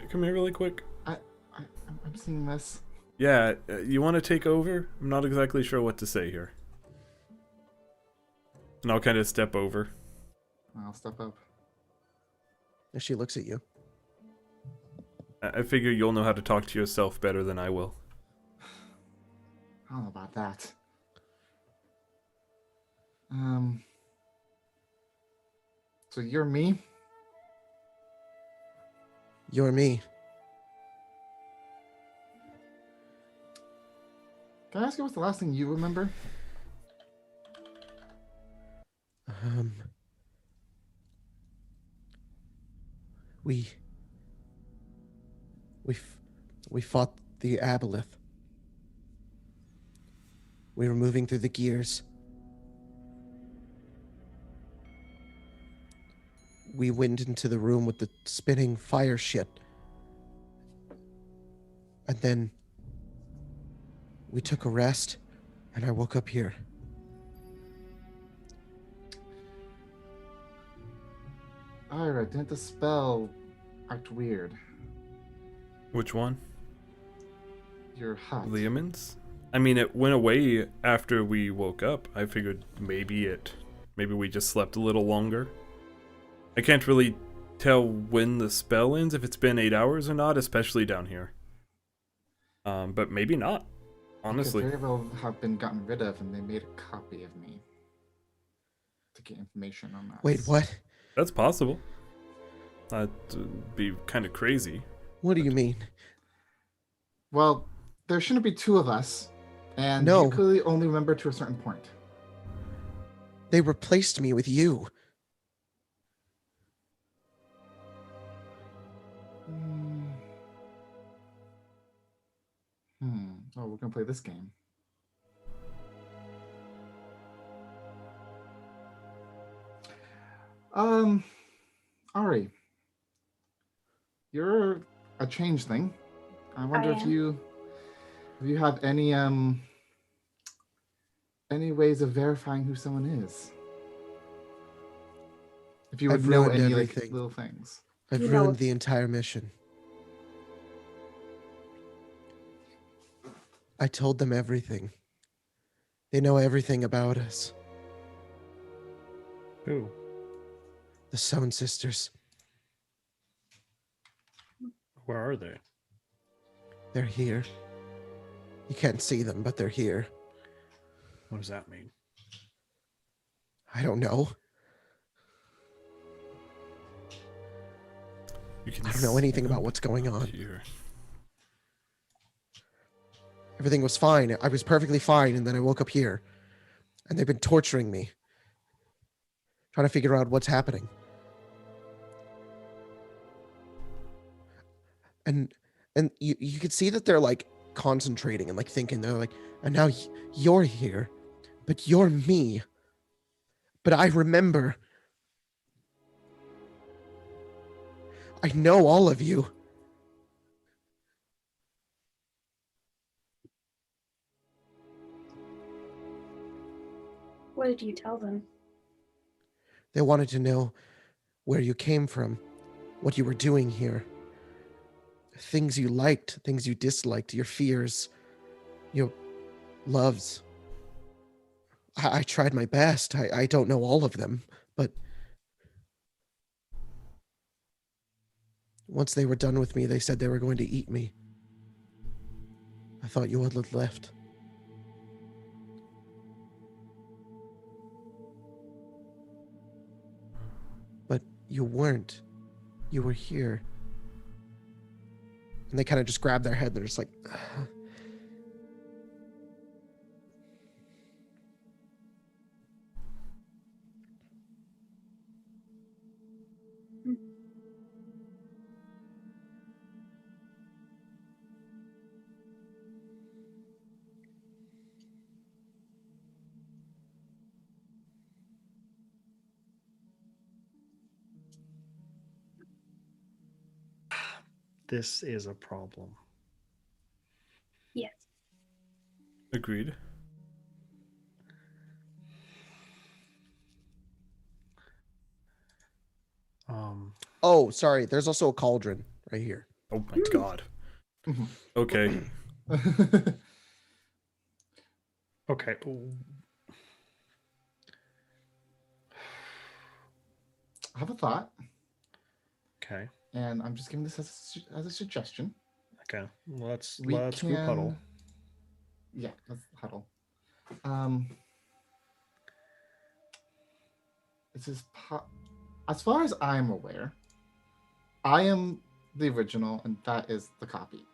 come here really quick? I'm seeing this. Yeah, you want to take over? I'm not exactly sure what to say here. And I'll kind of step over. I'll step up. And she looks at you. I figure you'll know how to talk to yourself better than I will. I don't know about that. So you're me? You're me. Can I ask you what's the last thing you remember? We fought the aboleth. We were moving through the gears. We went into the room with the spinning fire shit. And then we took a rest, and I woke up here. Alright, didn't the spell act weird? Which one? Your hut. Liamon's? I mean, it went away after we woke up. I figured maybe we just slept a little longer. I can't really tell when the spell ends, if it's been 8 hours or not, especially down here. But maybe not, honestly. Could very well have been gotten rid of, and they made a copy of me to get information on that. Wait, what? That's possible. That'd be kind of crazy. What do you mean? Well, there shouldn't be two of us, and No. you clearly only remember to a certain point. They replaced me with you. Oh, we're gonna play this game. Ari, you're a changeling. I wonder if am. you have any ways of verifying who someone is. If you would I've know ruined any everything. little things. I've You know- ruined the entire mission. I told them everything. They know everything about us. Who? The Sown sisters. Where are they? They're here. You can't see them, but they're here. What does that mean? I don't know. You can I don't know anything about what's going on. Here. Everything was fine. I was perfectly fine, and then I woke up here. And they've been torturing me. Trying to figure out what's happening. And you could see that they're like concentrating and like thinking. They're like, and now you're here. But you're me. But I remember. I know all of you. What did you tell them? They wanted to know where you came from, what you were doing here, things you liked, things you disliked, your fears, your loves. I tried my best. I don't know all of them, but once they were done with me, they said they were going to eat me. I thought you had left. But you weren't. You were here. And they kind of just grab their head and they're just like, This is a problem. Yes. Agreed. Oh, sorry. There's also a cauldron right here. Oh my god. Okay. Okay. I have a thought, Okay. and I'm just giving this as a suggestion. Okay. Let's We group huddle. Yeah, let's huddle. This is as far as I'm aware, I am the original, and that is the copy.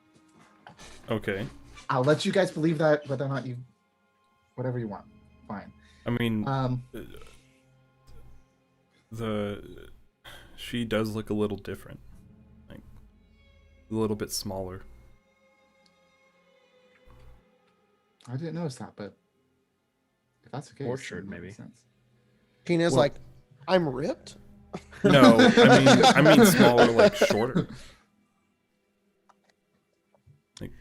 Okay. I'll let you guys believe that, whether or not you, whatever you want, fine. I mean, she does look a little different, like a little bit smaller. I didn't notice that, but if that's the case, Orchard, then that maybe. makes sense. Tina's like, I'm ripped. No, I mean smaller, like shorter. Like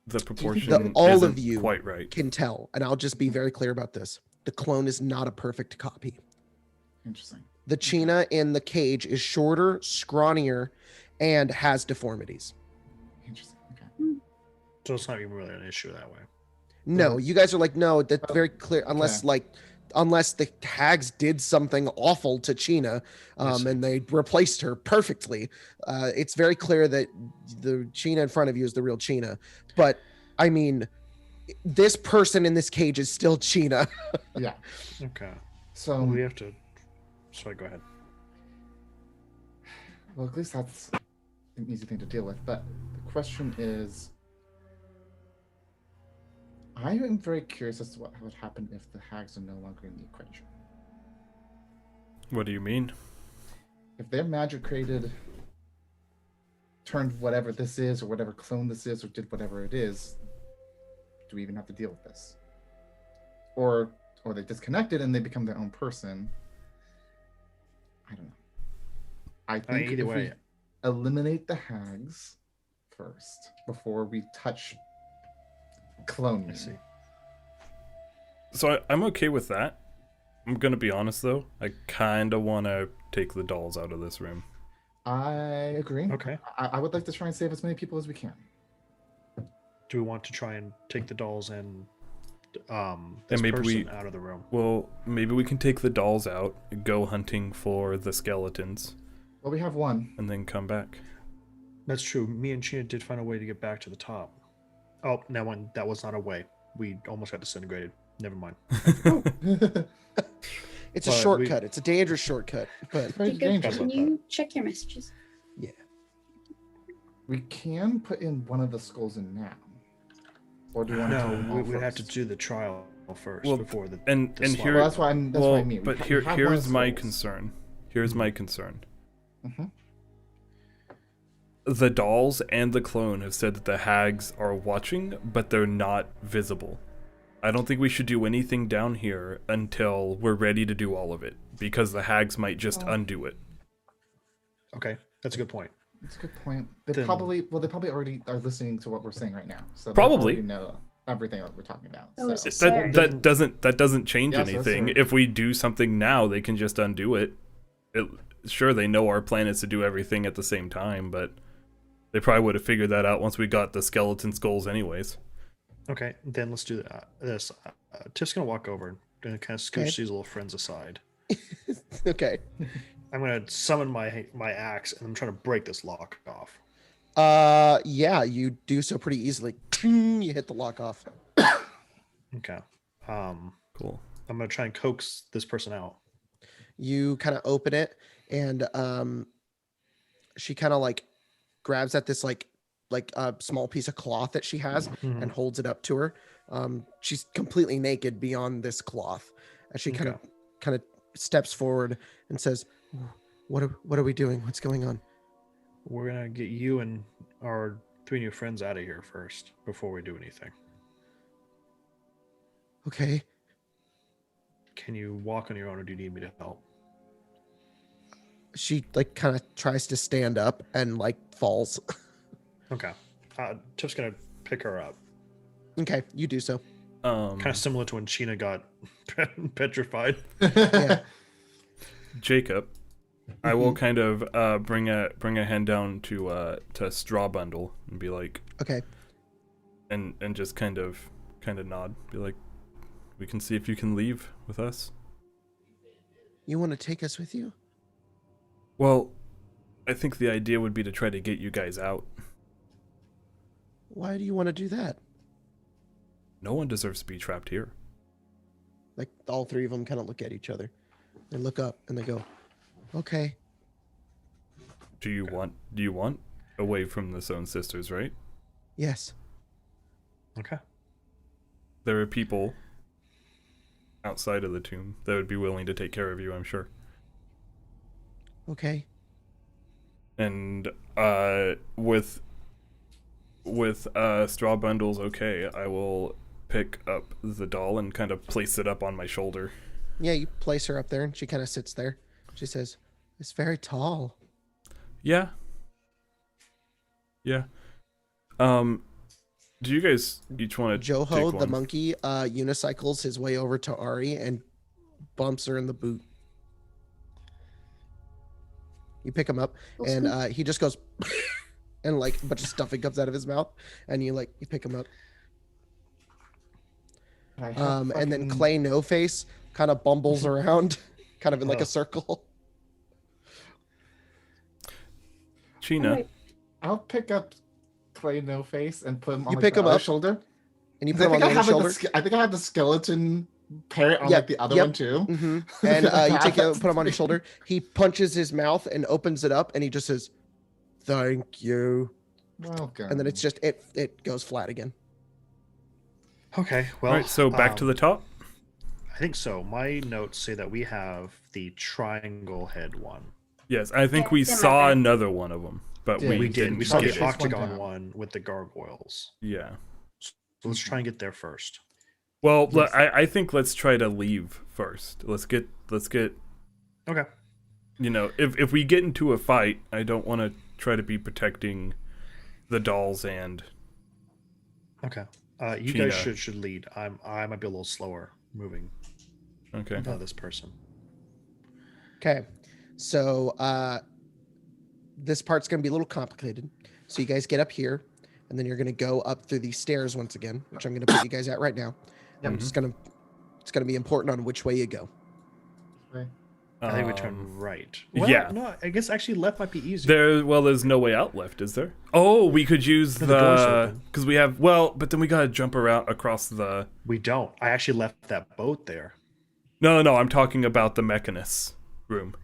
the proportion all isn't of you quite right. can tell, and I'll just be very clear about this. The clone is not a perfect copy. Interesting. The Cheetah in the cage is shorter, scrawnier, and has deformities. Interesting. Okay. So it's not even really an issue that way. No, you guys are like, no, that's very clear. Unless unless the hags did something awful to Cheetah, and they replaced her perfectly. It's very clear that the Cheetah in front of you is the real Cheetah. But I mean, this person in this cage is still Cheetah. Yeah. Okay. So we have to. Sorry, go ahead. Well, at least that's an easy thing to deal with. But the question is, I am very curious as to what would happen if the hags are no longer in the equation. What do you mean? If their magic created, turned whatever this is, or whatever clone this is, or did whatever it is, do we even have to deal with this? Or they disconnected and they become their own person. I don't know. I think either if way. we eliminate the hags first before we touch clone. I see. So I'm okay with that. I'm gonna be honest though. I kind of want to take the dolls out of this room. I agree. Okay. I would like to try and save as many people as we can. Do we want to try and take the dolls and And maybe person out of the room? Well, maybe we can take the dolls out, go hunting for the skeletons, Well, we have one. and then come back. That's true. Me and Sheena did find a way to get back to the top. Oh, that was not a way. We almost got disintegrated. Never mind. It's a But shortcut. It's a dangerous shortcut. But Very Okay, good. dangerous. Can you check your messages? yeah. We can put in one of the skulls in now. Or do you want to do them No, all we'd have to first? do the trial first Well, before the and slot. here, Well, that's what I mean. but We have one here's of my skulls. concern. Here's my concern. Mhm. The dolls and the clone have said that the hags are watching, but they're not visible. I don't think we should do anything down here until we're ready to do all of it, because the hags might just undo it. Okay, that's a good point. That's a good point. They Then- probably already are listening to what we're saying right now. So they Probably. already know everything that we're talking about. Oh, So. is it- That doesn't change Yes, that's anything. right. If we do something now, they can just undo it. Sure, they know our plan is to do everything at the same time, but they probably would have figured that out once we got the skeleton skulls anyways. Okay, then let's do this. Tiff's gonna walk over and kind of scooch Okay. these little friends aside. Okay. I'm gonna summon my axe and I'm trying to break this lock off. Yeah, you do so pretty easily. You hit the lock off. Okay. Cool. I'm gonna try and coax this person out. You kind of open it, and she kind of like grabs at this like a small piece of cloth that she has and holds it up to her. She's completely naked beyond this cloth, and she kind of steps forward and says, what are we doing? What's going on? We're gonna get you and our 3 new friends out of here first before we do anything. Okay. Can you walk on your own, or do you need me to help? She like kind of tries to stand up and like falls. Okay. Tiff's gonna pick her up. Okay, you do so. Kind of similar to when Sheena got petrified. Yeah. Jacob, I will kind of bring a hand down to Straw Bundle and be like, Okay. and just kind of nod, be like, we can see if you can leave with us. You want to take us with you? Well, I think the idea would be to try to get you guys out. Why do you want to do that? No one deserves to be trapped here. Like all three of them kind of look at each other. They look up and they go, "Okay." Do you want away from the Stone Sisters, right? Yes. Okay. There are people outside of the tomb that would be willing to take care of you, I'm sure. Okay. And with Straw Bundles, okay, I will pick up the doll and kind of place it up on my shoulder. Yeah, you place her up there and she kind of sits there. She says, "It's very tall." Yeah. Yeah. Do you guys each want to Joho, the monkey, unicycles his way over to Ari and bumps her in the boot. You pick him up and he just goes and like a bunch of stuffing comes out of his mouth and you pick him up. And then Clay No Face kind of bumbles around kind of in like a circle. Sheena. I'll pick up Clay No Face and put him on You like, pick the him other up? shoulder. And you I put him on think the I other have like, shoulder. I think I have the skeleton parrot on Yep, like the other yep. one too. Mm-hmm. And you take it, put him on your shoulder. He punches his mouth and opens it up, and he just says, "Thank you." Welcome. And then it's just it goes flat again. Okay. Well, All right, so back to the top. I think so. My notes say that we have the triangle head one. Yes, I think we Yes, in my saw bag. another one of them, but Yeah, we We did. didn't We saw get the it. one octagon down. one with the gargoyles. Yeah. So let's try and get there first. Well, Yes. I think let's try to leave first. Let's get Okay. you know, if we get into a fight, I don't want to try to be protecting the dolls and Okay. You Gina. guys should lead. I might be a little slower moving okay. this person. Okay, so this part's gonna be a little complicated. So you guys get up here, and then you're gonna go up through these stairs once again, which I'm gonna put you guys at right now. I'm just gonna, it's gonna be important on which way you go. Okay. I think we Um, turn right. yeah. No, I guess actually left might be easier. There's no way out left, is there? Oh, we could use The door's the open. because we have but then we gotta jump around across the. We don't. I actually left that boat there. No, I'm talking about the mechanist room.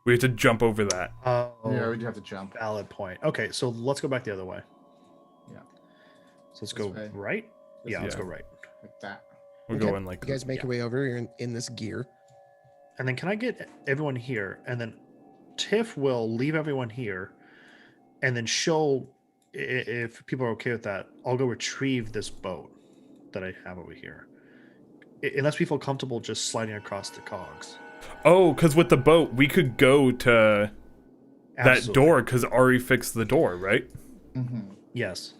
We have to jump over that. Oh, Yeah, we do have to jump. valid point. Okay, so let's go back the other way. Yeah. So let's This go way. right. Yeah, let's Yeah. go right. Like that. We're Okay. going like You guys make your way over. You're in this gear. And then can I get everyone here? And then Tiff will leave everyone here. And then she'll, if people are okay with that, I'll go retrieve this boat that I have over here. Unless we feel comfortable just sliding across the cogs. Oh, because with the boat we could go to that Absolutely. door because Ari fixed the door, right? Mm-hmm. Yes.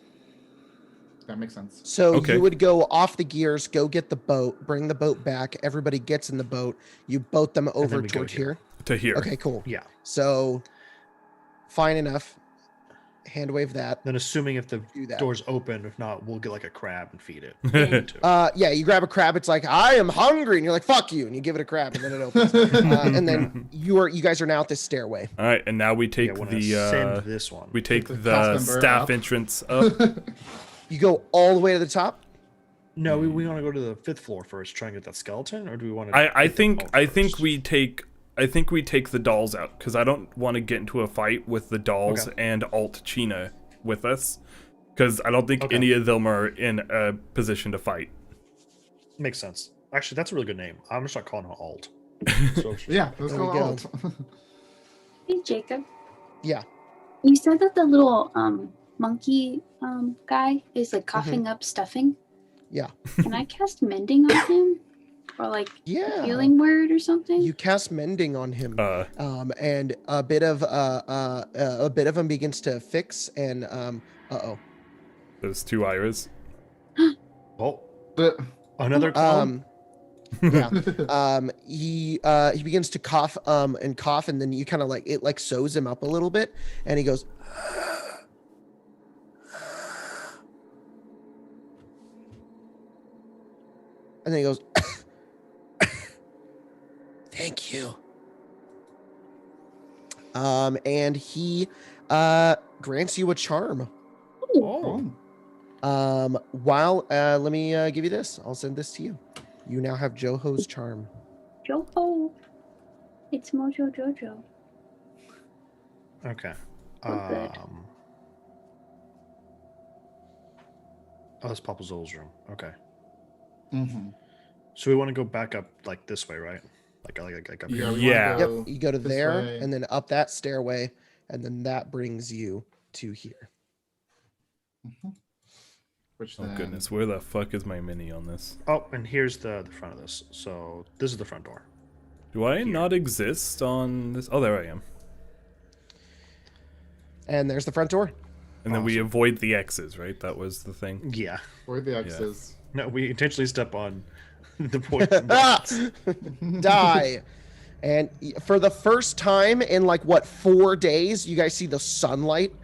That makes sense. So Okay. you would go off the gears, go get the boat, bring the boat back. Everybody gets in the boat. You boat them over we go towards here. here. To here. Okay, cool. Yeah. So, fine enough. Hand wave that. Then assuming if the Do that. door's open, if not, we'll get like a crab and feed it. Too. Yeah, you grab a crab. It's like, "I am hungry," and you're like, "Fuck you," and you give it a crab, and then it opens. And then you guys are now at this stairway. All right, and now we take Yeah, when I the send this one. we take the the cast member staff up. entrance up. You go all the way to the top. No, we want to go to the 5th floor first, try and get that skeleton, or do we want to? I think we take the dolls out because I don't want to get into a fight with the dolls Okay. and Alt China with us because I don't think Okay. any of them are in a position to fight. Makes sense. Actually, that's a really good name. I'm gonna start calling her Alt. So Yeah, let's There go we go. alt. Hey, Jacob. Yeah. You said that the little monkey guy is like coughing up stuffing. Yeah. Can I cast mending on him, or like Yeah. healing word or something? You cast mending on him. And a bit of him begins to fix, and Uh-oh. There's 2 Iras. Oh, But another clone. Yeah. He begins to cough and cough, and then you kind of like it like sews him up a little bit, and he goes. And then he goes, thank you. And he grants you a charm. Oh. While let me give you this. I'll send this to you. You now have Joho's charm. Joho. It's Mojo Jojo. Okay. Oh, good. Oh, that's Papa Zol's room. Okay. mm-hmm. So we want to go back up like this way, right? Like up here. Yeah. Yep. You go to this there way. and then up that stairway, and then that brings you to here. Mm-hmm. Which Oh then, goodness, where the fuck is my mini on this? Oh, and here's the front of this. So this is the front door. Do I not exist on this? Oh, there I am. And there's the front door. And then we avoid the X's, right? That was the thing. Yeah. Where the X's. No, we intentionally step on the poison. Die. And for the first time in like what 4 days, you guys see the sunlight.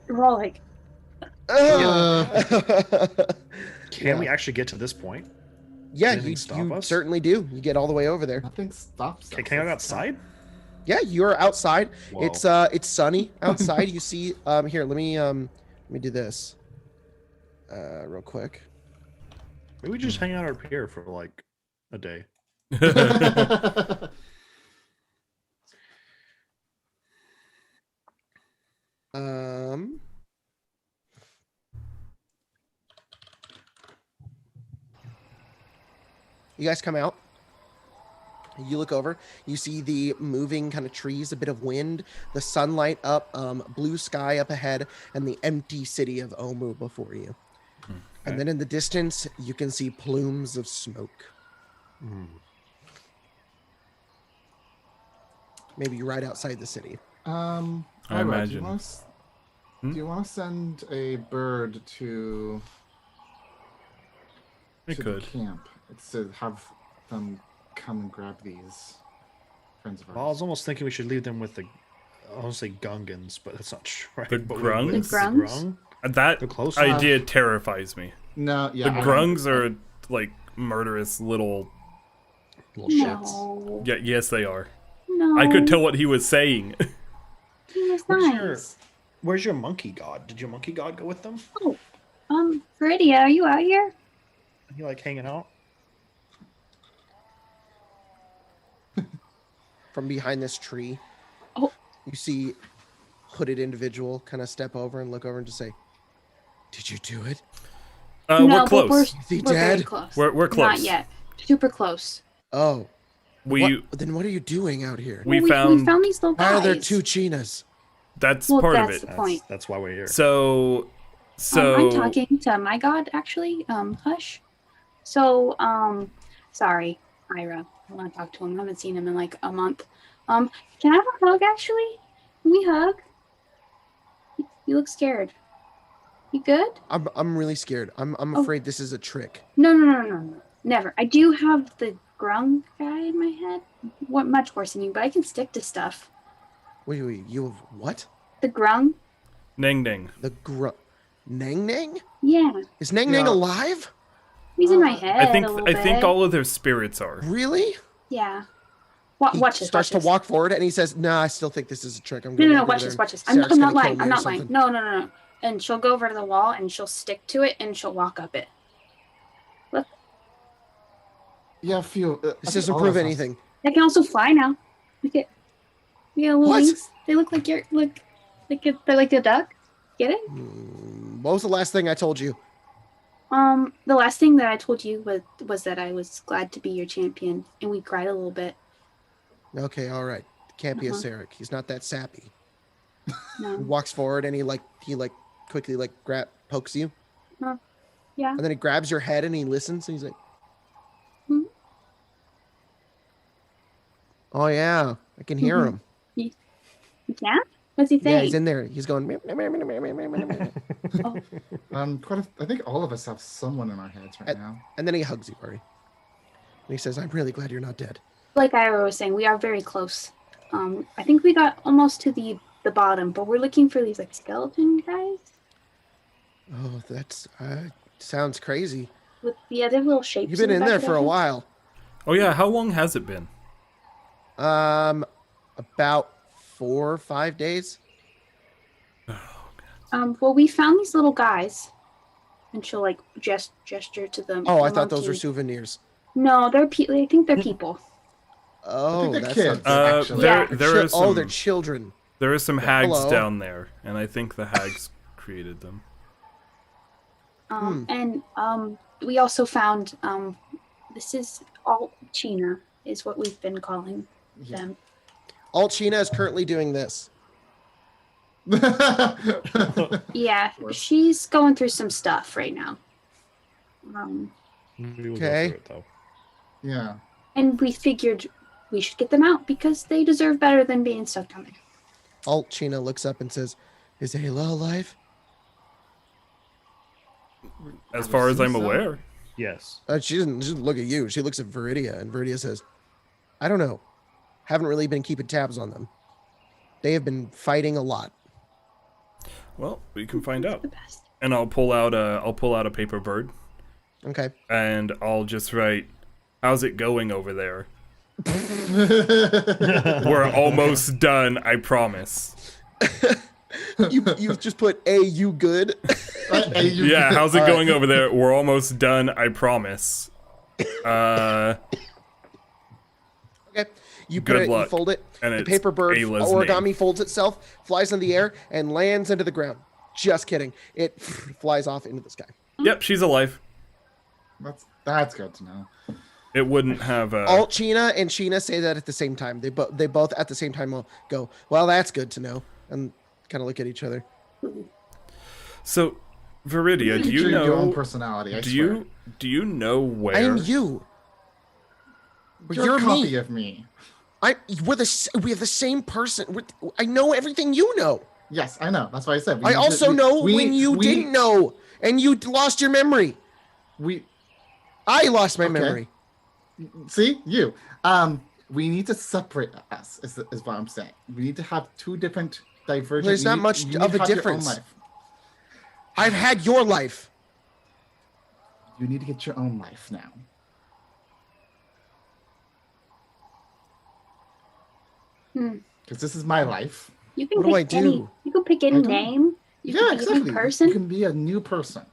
We're all like, Can we actually get to this point? Yeah, Anything you stop us? certainly do. You get all the way over there. Nothing stops. Can us. I go That's outside? Yeah, you're outside. Whoa. It's sunny outside. You see here, let me do this. Real quick. Maybe we just hang out up here for like a day. You guys come out. You look over. You see the moving kind of trees, a bit of wind, the sunlight up, blue sky up ahead, and the empty city of Omu before you. And then in the distance, you can see plumes of smoke. Maybe right outside the city. I Ira, imagine. Do you want to send a bird to We the could. camp? It's to have them come and grab these friends of ours. Well, I was almost thinking we should leave them with the, I want to say Gungans, but that's not true, right? The But Grungs? with The Grungs? Grung? That They're close idea terrifies me. No, yeah. The Grungs are like murderous little. Little shits. no. Yeah, yes, they are. No. I could tell what he was saying. He was Where's nice. Where's your monkey god? Did your monkey god go with them? Viridia, are you out here? You like hanging out? From behind this tree, Oh. you see hooded individual kind of step over and look over and just say, "Did you do it?" no, We're but close. Is he we're very dead? close. We're close. Not yet. Super close. Oh, We then what are you doing out here? we we found found these little guys. Why are there two Chinas? that's Well, part of that's it. the point. That's why we're here. So I'm talking to my god, actually. Hush. So, sorry, Ira. I want to talk to him. I haven't seen him in like a month. Can I have a hug, actually? Can we hug? You look scared. You good? I'm really scared. I'm Oh. afraid this is a trick. No. Never. I do have the grung guy in my head. What much worse than you, but I can stick to stuff. Wait, you have what? The grung? Ning Ning. The Nang Nang? Yeah. Is Nang Nang Yeah. alive? He's in my head. I think a little bit. all of their spirits are. Really? Yeah. He Watch this. starts watch to walk forward and he says, "Nah, I still think this is a trick. I'm No, going no, watch this. I'm Sarah's not gonna kill lying. me I'm or not lying. something." No. And she'll go over to the wall and she'll stick to it and she'll walk up it. Look, Yeah, This doesn't prove anything. I can also fly now. Look at little What? wings. They look like they're like a duck. Get it? What was the last thing I told you? The last thing that I told you was that I was glad to be your champion, and we cried a little bit. Okay, all right. Can't be a Uh-huh. Sarek. He's not that sappy. He No, walks forward and he quickly pokes you. yeah. And then he grabs your head and he listens and he's like, Hmm? "Oh yeah, I can hear Mhm. him." You can? What's he saying? Yeah, he's in there. He's going. I think all of us have someone in our heads right now. And then he hugs you, Ari. And he says, "I'm really glad you're not dead." Like Ira was saying, we are very close. I think we got almost to the bottom, but we're looking for these like skeleton guys Oh, that's sounds crazy. with the other little shapes. You've been in the there back for a of while. Oh yeah, how long has it been? About 4 or 5 days. Well, we found these little guys, and she'll like gesture to them. Oh, I the thought those were monkey. souvenirs. No, they're I think they're people. Oh, they're that's kids. not- Yeah. There are some, they're children. there are some hags Hello. down there, and I think the hags created them. And we also found this is all China is what we've been calling them. Alchina is currently doing this. Yeah, she's going through some stuff right now. We will Okay. go through it, though. Yeah. And we figured we should get them out because they deserve better than being stuck down there. Alchina looks up and says, "Is Ayla alive?" As far as I'm so. aware. Yes. She doesn't look at you. She looks at Viridia, and Viridia says, "I don't know. Haven't really been keeping tabs on them. They have been fighting a lot." Well, we can find out. The best. And I'll pull out a paper bird, Okay. and I'll just write, "How's it going over there?" We're almost done, I promise. You just put "A, you good?" Yeah, how's it going over there? We're almost done, I promise. Okay. You put Good it, you luck. fold it. And The it's paper bird Ayla's origami name. folds itself, flies in the air, and lands into the ground. Just kidding. It flies off into the sky. Yep, she's alive. That's good to know. It wouldn't have Alchina and Sheena say that at the same time. They both at the same time will go, "Well, that's good to know," and kind of look at each other. So, Viridia, do you Feature your own know? personality? I Do swear. you know where? I am you. You're a You're copy me. of me. We have the same person. I know everything you know. Yes, I know. That's why I said. I also know when you didn't know and you lost your memory. I lost my Okay. memory. See you. We need to separate us. Is what I'm saying. We need to have two different divergent. There's not much you of need a to have your own difference. life. I've had your life. You need to get your own life now. Because this is my life. You can What do I pick any. do? You can pick any I don't- name. You Yeah, can pick exactly. any person. You can be a new person.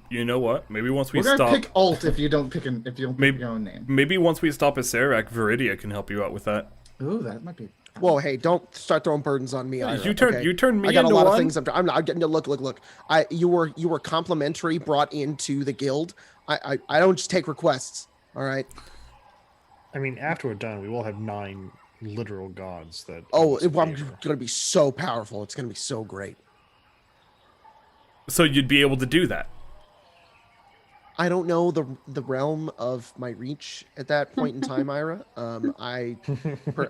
You know what? Maybe once we We're gonna stop. pick alt if you don't pick Maybe- your own name. Maybe once we stop at Serac, Viridia can help you out with that. Ooh, that might be. Whoa, hey, don't start throwing burdens on me. Ira, You turned okay? me I got a into lot one. of things. I'm not getting to look. You were complimentary brought into the guild. I don't just take requests. All right. I mean, after we're done, we will have 9 literal gods that. Oh, almost I'm favor. gonna be so powerful. It's gonna be so great. So you'd be able to do that. I don't know the realm of my reach at that point in time, Ira. I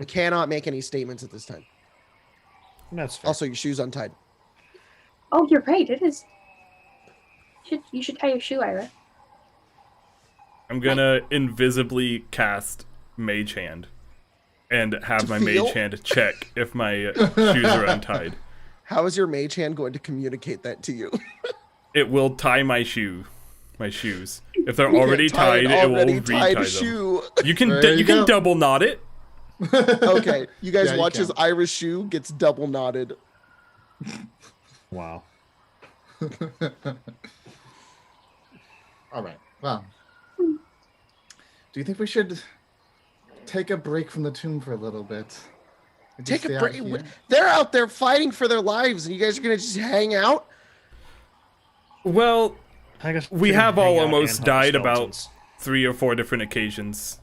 cannot make any statements at this time. That's fair. Also, your shoe's untied. Oh, you're right. It is. You should tie your shoe, Ira. I'm gonna invisibly cast Mage Hand and have To my feel? Mage Hand check if my shoes are untied. How is your mage hand going to communicate that to you? It will tie my shoes. If they're You can't already tie an tied, it will already retie tied them. shoe. You can There you you can go. double knot it. Okay, you guys Yeah, you watch as can. Ira's shoe gets double knotted. Wow. All right. Well, do you think we should take a break from the tomb for a little bit? And just Take a stay out break. here? They're out there fighting for their lives, and you guys are gonna just hang out. Well, I guess we can have hang all out almost and hunt died about skeletons. 3 or 4 different occasions.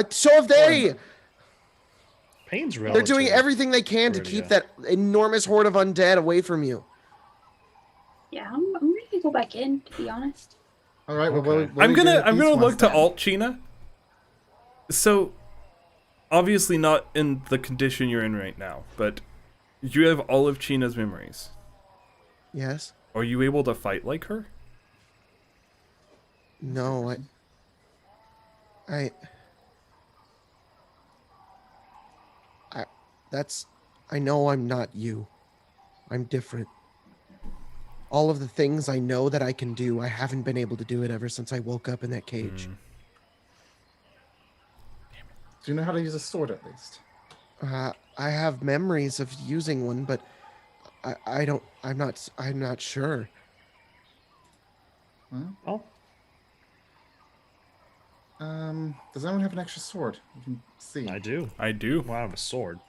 So have they. Pain's They're doing relative. everything they can to Viridia. keep that enormous horde of undead away from you. Yeah, I'm ready to go back in. To be honest. All right. Well, Okay. what I'm do we do gonna with I'm these gonna ones look to then? Alchina. So obviously not in the condition you're in right now, but you have all of China's memories. Yes. Are you able to fight like her? No, I know I'm not you. I'm different. All of the things I know that I can do, I haven't been able to do it ever since I woke up in that cage. Do you know how to use a sword at least? I have memories of using one, but I'm not sure. Well, does anyone have an extra sword? You can see. I do. I do. Well, I have a sword.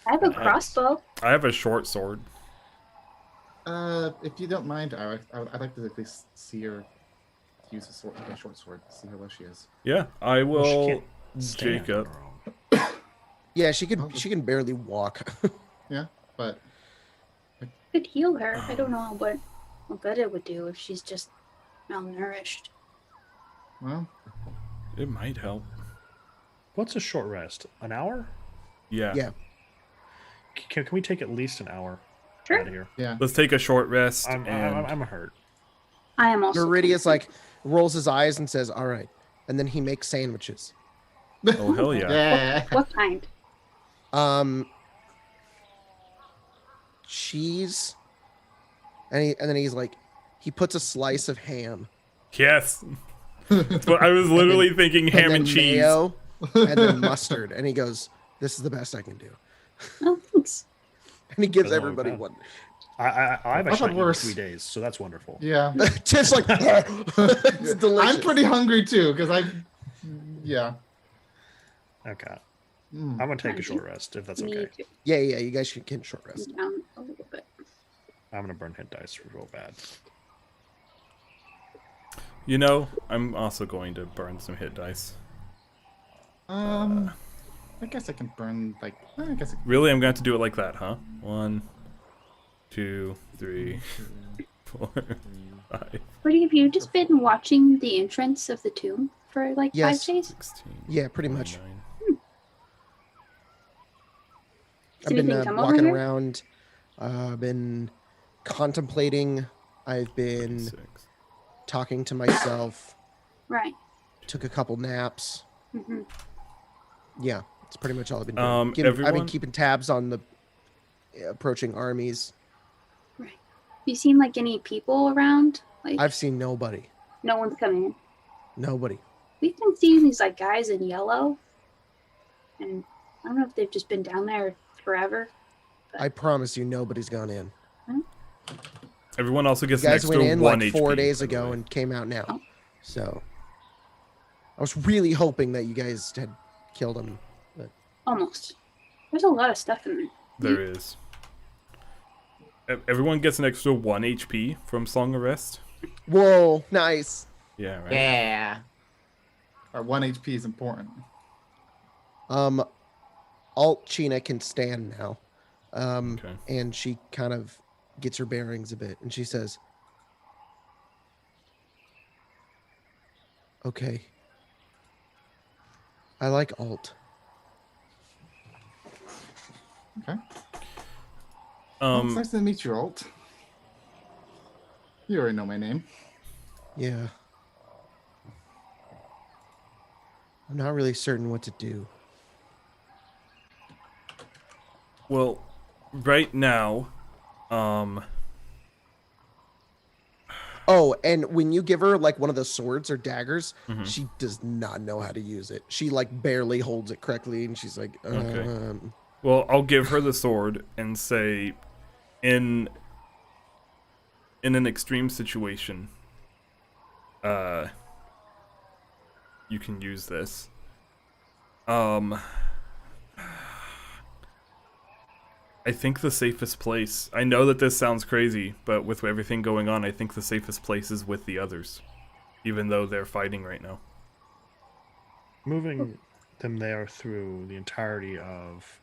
I have a crossbow. I have a short sword. If you don't mind, I'd like to at least see her use a sword, a short sword, see how well she is. Yeah, I Well, she will. can't stand on Jacob. her own. Yeah, she can barely walk. Yeah, but Could heal her. I don't know what good it would do if she's just malnourished. well, It might help. What's a short rest? An hour? Yeah. Yeah. Can we take at least an hour Sure. out of here? yeah. Let's take a short rest. I'm hurt. I am also. Meridius like rolls his eyes and says, "All right," and then he makes sandwiches. Oh hell yeah! Yeah. What kind? Cheese, and then he's like, he puts a slice of ham, Yes. That's what I was literally thinking. Ham and then and cheese. mayo, and then mustard, and he goes, "This is the best I can do." Oh, thanks. And he gives Oh, everybody God. one. I've thought actually eaten worse. 3 days, so that's wonderful. Yeah. Just like it's delicious. I'm pretty hungry too, because yeah. Okay. Mm. I'm gonna take a short rest if that's Me okay. too. Yeah. You guys can short rest. Down a little bit. I'm gonna burn hit dice real bad. You know, I'm also going to burn some hit dice. I guess I can burn like. I guess. Really, I'm going to have to do it like that, huh? 1, 2, 3, 4, 5, What have you just been watching the entrance of the tomb for like Yes. 5 days? 16. Yeah, pretty much. 29. I've been anything come over walking here? around. I've been contemplating. I've been 6. talking to myself. Right. Took a couple naps. Hmm. Yeah, it's pretty much all I've been doing. I've been Everyone- keeping tabs on the approaching armies. You seen like any people around? Like I've seen nobody. no one's coming in. Nobody. We've been seeing these like guys in yellow, and I don't know if they've just been down there forever. I promise you, nobody's gone in. Everyone also You gets an guys extra went in 1 like HP. 4 days by the ago way. and came out now. Oh. So I was really hoping that you guys had killed him. But Almost. There's a lot of stuff in there. There is. Everyone gets an extra 1 HP from Song of Rest. whoa, nice. Yeah, right. Yeah. Our 1 HP is important. Alt China can stand now. Okay. And she kind of gets her bearings a bit, and she says, "Okay, I like Alt." Okay. Well, it's Um, nice to meet you, Alt. You already know my name. Yeah. I'm not really certain what to do. well, right now, Oh, and when you give her like one of the swords or daggers, Mhm. she does not know how to use it. She like barely holds it correctly, and she's like, Okay. well, I'll give her the sword and say, in an extreme situation, you can use this. I think the safest place, I know that this sounds crazy, but with everything going on, I think the safest place is with the others, even though they're fighting right now. Moving them there through the entirety of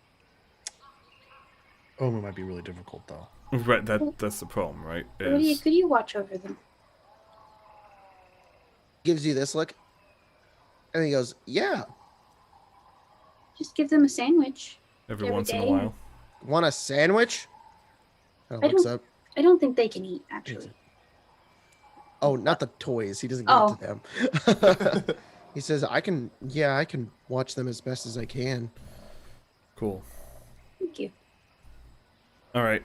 Omu might be really difficult, though. Right, that's the problem, right? Could you watch over them? gives you this look, and he goes, "Yeah." Just give them a sandwich. Every Every once in a day. while. Want a sandwich? Kind I of looks don't- up. I don't think they can eat, actually. Oh, not the toys. He doesn't give it to them. He says, I can watch them as best as I can. Cool. Thank you. All right.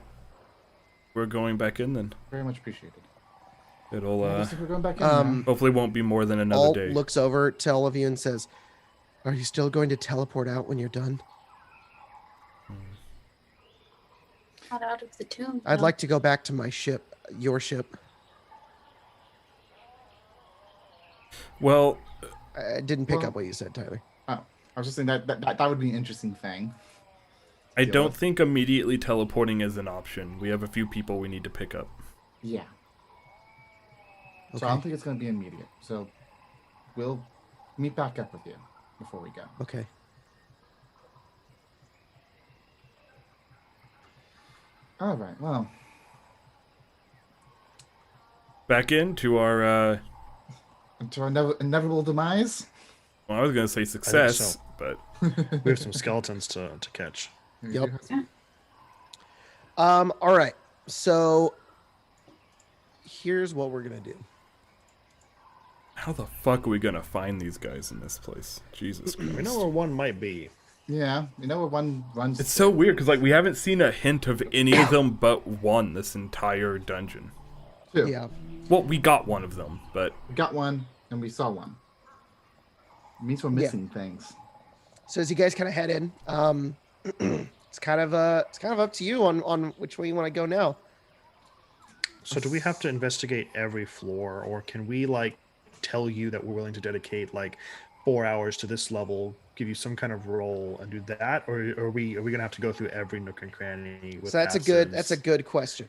We're going back in then. Very much appreciated. It'll Looks like we're going back in now. hopefully won't be more than another Alt day. looks over to all of you and says, are you still going to teleport out when you're done? Not out of the tomb. I'd no. like to go back to my ship, your ship. Well, I didn't pick Well- up what you said, Tyler. Oh, I was just saying that would be an interesting thing. I Deal don't with. think immediately teleporting is an option. We have a few people we need to pick up. Yeah. So Okay. I don't think it's going to be immediate. So we'll meet back up with you before we go. Okay. All right. Well, Back into our to our inevitable demise. well, I was gonna say success, so. but We have some skeletons to catch. Yep. All right. So here's what we're gonna do. how the fuck are we gonna find these guys in this place? Jesus Christ. We know where one might be. Yeah, you know where one runs. It's so weird because like we haven't seen a hint of any of them but one this entire dungeon. Two. Yeah. Well, we got one of them, but We got one and we saw one. It means we're missing things. So as you guys kind of head in, it's kind of up to you on which way you want to go now. So do we have to investigate every floor, or can we like tell you that we're willing to dedicate like 4 hours to this level, give you some kind of role and do that, or are we gonna have to go through every nook and cranny? With So that's a good question.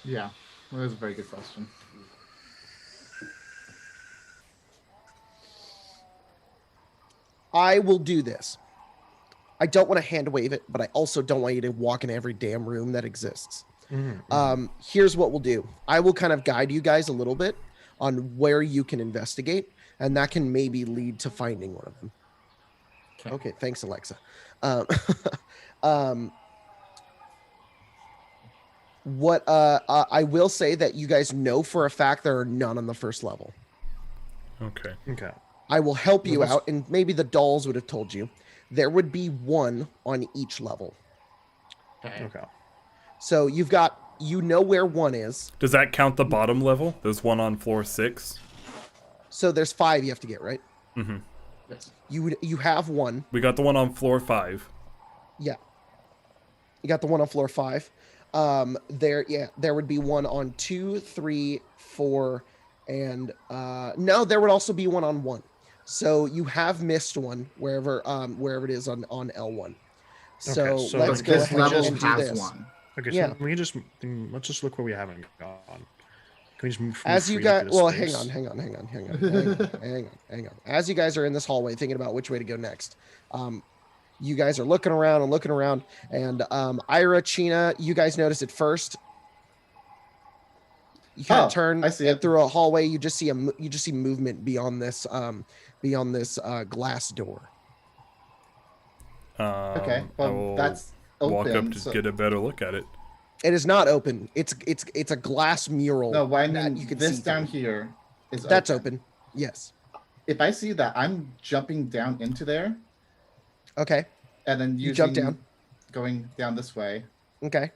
Yeah, well, that was a very good question. I will do this. I don't want to hand wave it, but I also don't want you to walk in every damn room that exists. Here's what we'll do. I will kind of guide you guys a little bit on where you can investigate, and that can maybe lead to finding one of them. Okay, thanks, Alexa. What I will say that you guys know for a fact there are none on the first level. okay. Okay. I will help you out, and maybe the dolls would have told you. There would be one on each level. Okay. So you know where one is. Does that count the bottom level? There's one on floor 6. So there's 5 you have to get, right? Mm-hmm. Yes. You have one. We got the one on floor 5. Yeah. You got the one on floor 5. There would be one on 2, 3, 4, and no, there would also be one on 1. So you have missed one wherever it is on L1. So, Okay, so let's like go this ahead level and do has this. one. Okay. So Yeah. let's just look where we haven't gone. Can we just move As you freely guys, through the well, space? hang on. As you guys are in this hallway thinking about which way to go next, you guys are looking around, and Ira, China, you guys notice it first. You kind Oh, of turn I see it. through a hallway. You just see movement beyond this glass door. Okay, I well, will that's open. walk up to so- get a better look at it. It is not open. It's a glass mural. No, why I that mean you can this see down through. here is That's open. Yes. If I see that, I'm jumping down into there, Okay. and then You jump using- down. going down this way. Okay.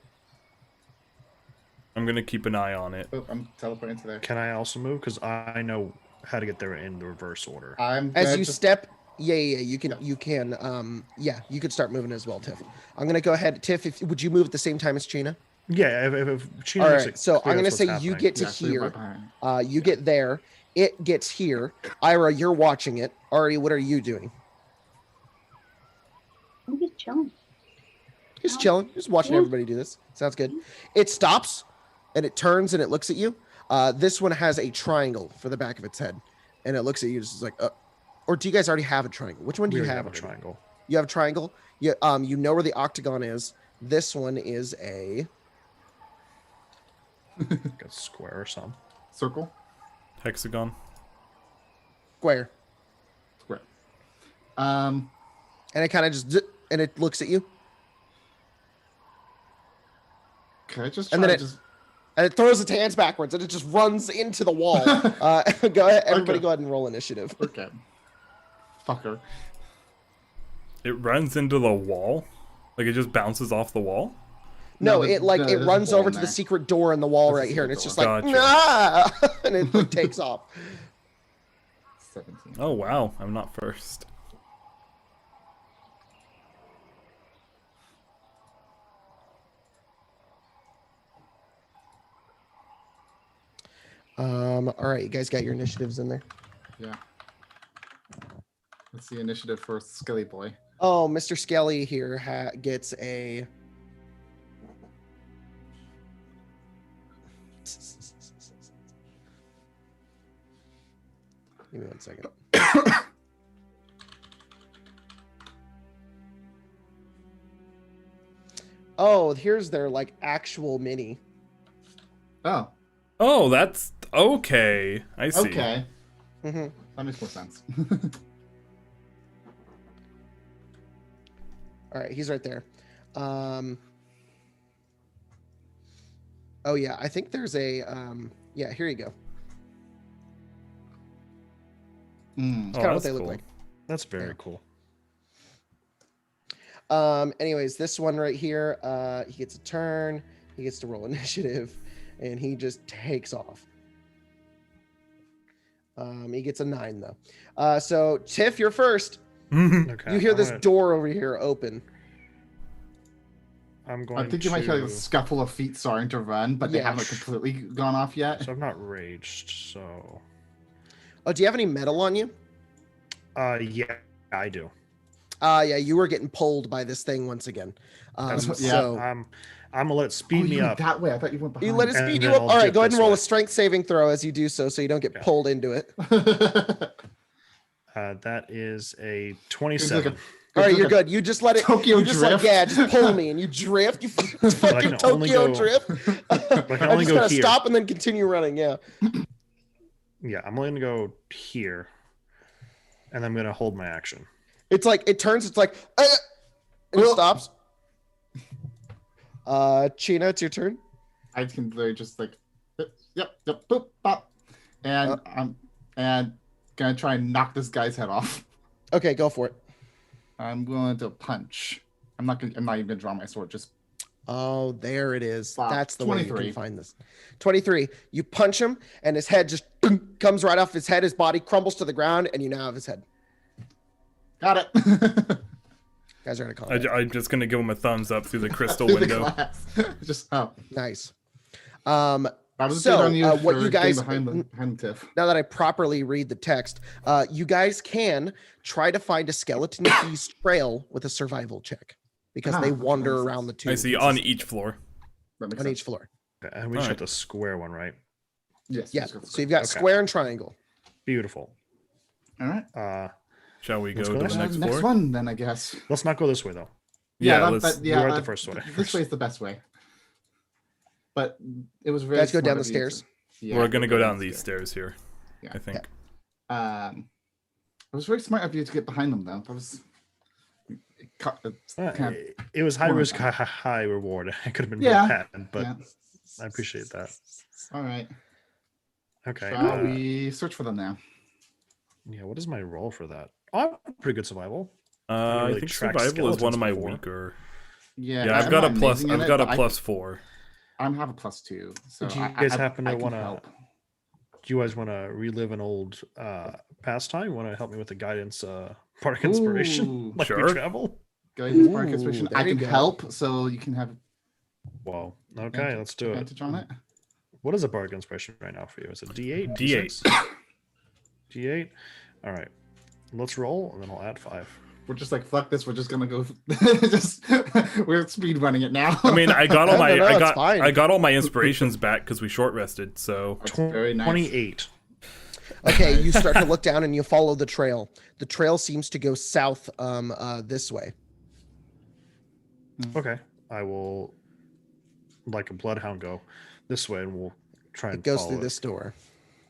I'm gonna keep an eye on it. Oh, I'm teleporting to there. Can I also move? Because I know how to get there in the reverse order. I'm As gonna you just- step, you can Yeah. you can start moving as well, Tiff. I'm gonna go ahead, Tiff. Would you move at the same time as China? Yeah. If Chino All makes right. it So clear I'm gonna that's say what's you happening. get to Yeah, so you're here. right behind. You get there. It gets here. Ira, you're watching it. Ari, what are you doing? I'm just chilling. Just chilling. Just watching Yeah. everybody do this. Sounds good. It stops, and it turns and it looks at you. This one has a triangle for the back of its head, and it looks at you just like, or do you guys already have a triangle? Which one do We you already have? a already? triangle. You have a triangle. You know where the octagon is. This one is a Like a square or something. Circle. Hexagon. square. Square. Um, And it kind of just and it looks at you, can I just And try then to just and it throws its hands backwards, and it just runs into the wall. Go ahead, everybody. Okay. Go ahead and roll initiative. okay. Fucker. It runs into the wall? Like it just bounces off the wall? No, No, it like there's it a runs hole over in to the there. secret door in the wall There's a right here, and it's secret just like door. nah, and it like, takes off. 17. Oh wow, I'm not first. All right, you guys got your initiatives in there. Yeah. Let's see initiative for Skelly Boy. Oh, Mr. Skelly here gets a. Give me 1 second. Oh, here's their like actual mini. Oh, Oh, that's okay. I see. okay. hmm That makes more sense. All right, he's right there. Oh yeah, I think there's a. Yeah, here you go. Mm. It's Oh, kind of what that's they look cool. like. That's very Yeah. cool. Anyways, this one right here, he gets a turn, he gets to roll initiative, and he just takes off. He gets a 9 though. So Tiff, you're first. Okay. You hear I'm this gonna- door over here open. I'm going I think you might hear like a to- scuffle of feet starting to run, but they Yeah. haven't completely gone off yet. So I'm not raged, so Oh, do you have any metal on you? yeah, I do. Yeah, you were getting pulled by this thing once again. That's what, yeah, So I'm gonna let it Oh, speed me you went up. that way. I thought you went behind. you let it And speed you then up. I'll All right, dip go ahead and this roll way. a strength saving throw as you do so you don't get Okay. pulled into it. That is a It's 27. like All right, like you're a good. You just let it. Tokyo you just like, drift. yeah, just pull me, and you drift. You fucking can only Tokyo go- drift. I can I only just go gotta here. stop and then continue running. Yeah. Yeah, I'm only gonna go here, and I'm gonna hold my action. It's like it turns. It's like, and it Well- stops. Chena, it's your turn. I can literally just like, yep, boop, pop, and I'm gonna try and knock this guy's head off. Okay, go for it. I'm going to punch. I'm not even gonna draw my sword. Just Oh, there it is. Wow, That's the way you 23. can find this. 23. You punch him, and his head just comes right off his head. His body crumbles to the ground, and you now have his head. got it. Guys are gonna call it. I'm just gonna give him a thumbs up through the crystal Through the window. glass. Just Nice. I was So, on you what for you getting guys- behind Tiff. Now that I properly read the text, you guys can try to find a skeleton keys trail with a survival check because they Ah, wander makes around the sense. two I see on each floor. That makes on sense. each floor. Okay, and we just Alright. got the square one, right? Yes. Yeah. just go for So you've got Okay. square and triangle. Beautiful. All right. Shall we go Let's to go the next. next Next floor? one, then I guess. Let's not go this way though. Yeah, that, let's. we went the first way. This way is the best way. But it was very. Guys go smart down of the you stairs. to- yeah, We're gonna go down these stairs here. Yeah. I think. It was very smart of you to get behind them, though. That was. It was high Come on. risk, high reward. It could have been Yeah. real bad, but Yeah. I appreciate that. All right. Okay. Shall we search for them now? Yeah. What is my roll for that? Oh, I'm pretty good survival. I really think tracked survival is one of my skeletons before. weaker. Yeah. Yeah, I've I'm got a not plus. amazing in I've it, got a but +4. I have a +2. So Do you I- guys I- happen to I can wanna- help. Do you guys want to relive an old pastime? Want to help me with the guidance park inspiration? Ooh. Like Sure. we travel? Guidance Park Ooh, Inspiration. there I you can go. help, so you can have Whoa. Okay, let's do it. advantage on it. What is a bargain inspiration right now for you? Is it D8? D8. D8? All right. Let's roll, and then I'll add 5. We're just like, fuck this. We're just gonna go. just we're speed running it now. I mean, I got all No, my. no, I it's got. fine. I got all my inspirations back because we short rested. So That's very nice. 28. Okay, you start to look down and you follow the trail. The trail seems to go south this way. Okay. I will, like a bloodhound, go this way, and we'll try and It goes follow through this door.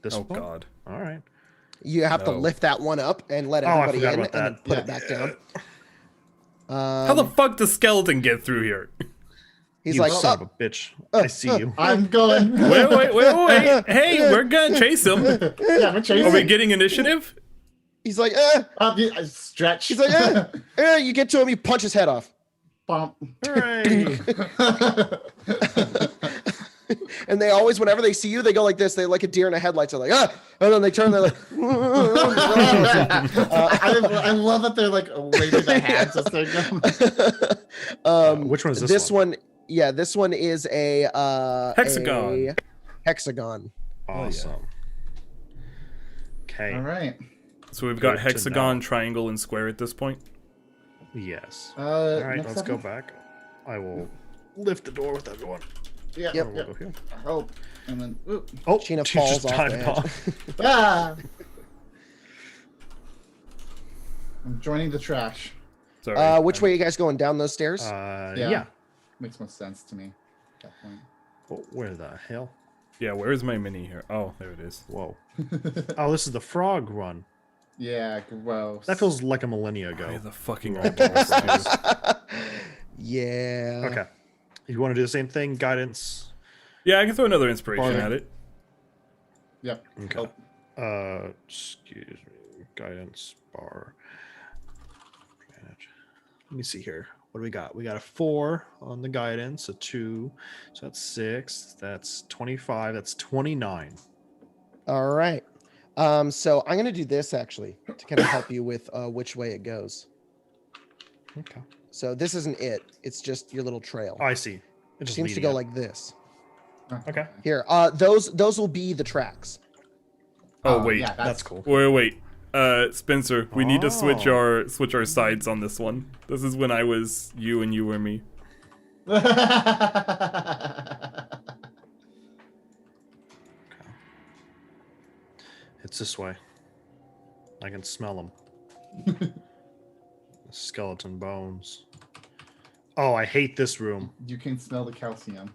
This oh one? god. All right. You have to No. lift that one up and let Oh, I everybody forgot in, about and then that. put Yeah. it back down. How the fuck does skeleton get through here? He's You like, son "Oh, of a bitch. I see you. I'm going. Wait. Hey, we're gonna chase him. Yeah, we're chasing. Are we getting initiative? he's like, Yeah, stretch. he's like, you get to him, you punch his head off. Bump. Hooray! And they always, whenever they see you, they go like this. They like a deer in the headlights. They're like, and then they turn. They're like, I love that they're like waving their hands as they go. Which one is this, this one? Yeah, this one is a Hexagon. a hexagon. Awesome. Okay. All right. So we've got Good to hexagon, know. triangle, and square at this point. Yes. All All right, let's go back. I will lift the door with everyone. Yeah. Yep. We'll Yep. go here. Help. And then. Ooh. Oh, Sheena she falls just off died the edge. off. Ah. I'm joining the trash. Sorry. Which way are you guys going? Down those stairs? Yeah. Makes more sense to me at that point. Oh, where the hell? Yeah, where's my mini here? Oh, there it is. Whoa. Oh, this is the frog run. Yeah, gross. That feels like a millennia Why ago. the fucking Roll eyeballs? Yeah. Okay. You want to do the same thing? Guidance. Yeah, I can throw another inspiration Barley. at it. Yep. Okay. Oh, Excuse me. Guidance bar. Advantage. Let me see here. What do we got? We got a 4 on the guidance, a 2. So that's 6. That's 25. That's 29. All right. So I'm gonna do this actually to kind of help you with which way it goes. Okay. So this isn't it. It's just your little trail. Oh, I see. It It just seems to leading go up. like this. Okay. Here, those will be the tracks. Oh wait, yeah, That's cool. wait. Spencer, we need to switch Oh. our sides on this one. This is when I was you and you were me. It's this way. I can smell them. Skeleton bones. Oh, I hate this room. You can smell the calcium.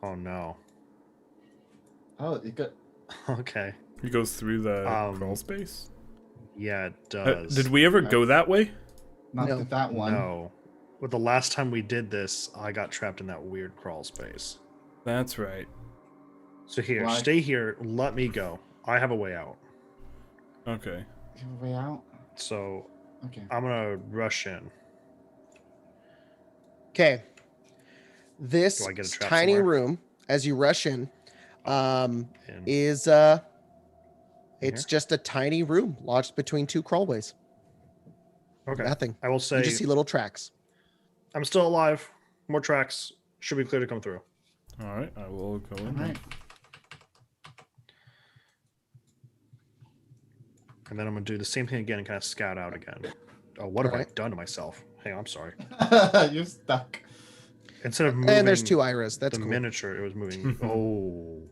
Oh no. Oh, it got. Okay. He goes through the Um, crawl space. Yeah, it does. Did we ever go that way? Not No. that one. No. But the last time we did this, I got trapped in that weird crawl space. That's right. So here, Why? stay here. Let me go. I have a way out. Okay. You have a way out? So Okay. I'm gonna rush in. Okay. This Do I get a trap tiny somewhere? room, as you rush in, And is it's just a tiny room lodged between two crawlways. okay. Nothing. I will say You just see little tracks. I'm still alive. More tracks. Should be clear to come through. All right. I will go All in. right. And then I'm gonna do the same thing again and kind of scout out again. Oh, what have I Alright. done to myself? Hey, I'm sorry. You're stuck. Instead of moving And there's two iras. That's the cool. miniature, it was moving. Oh.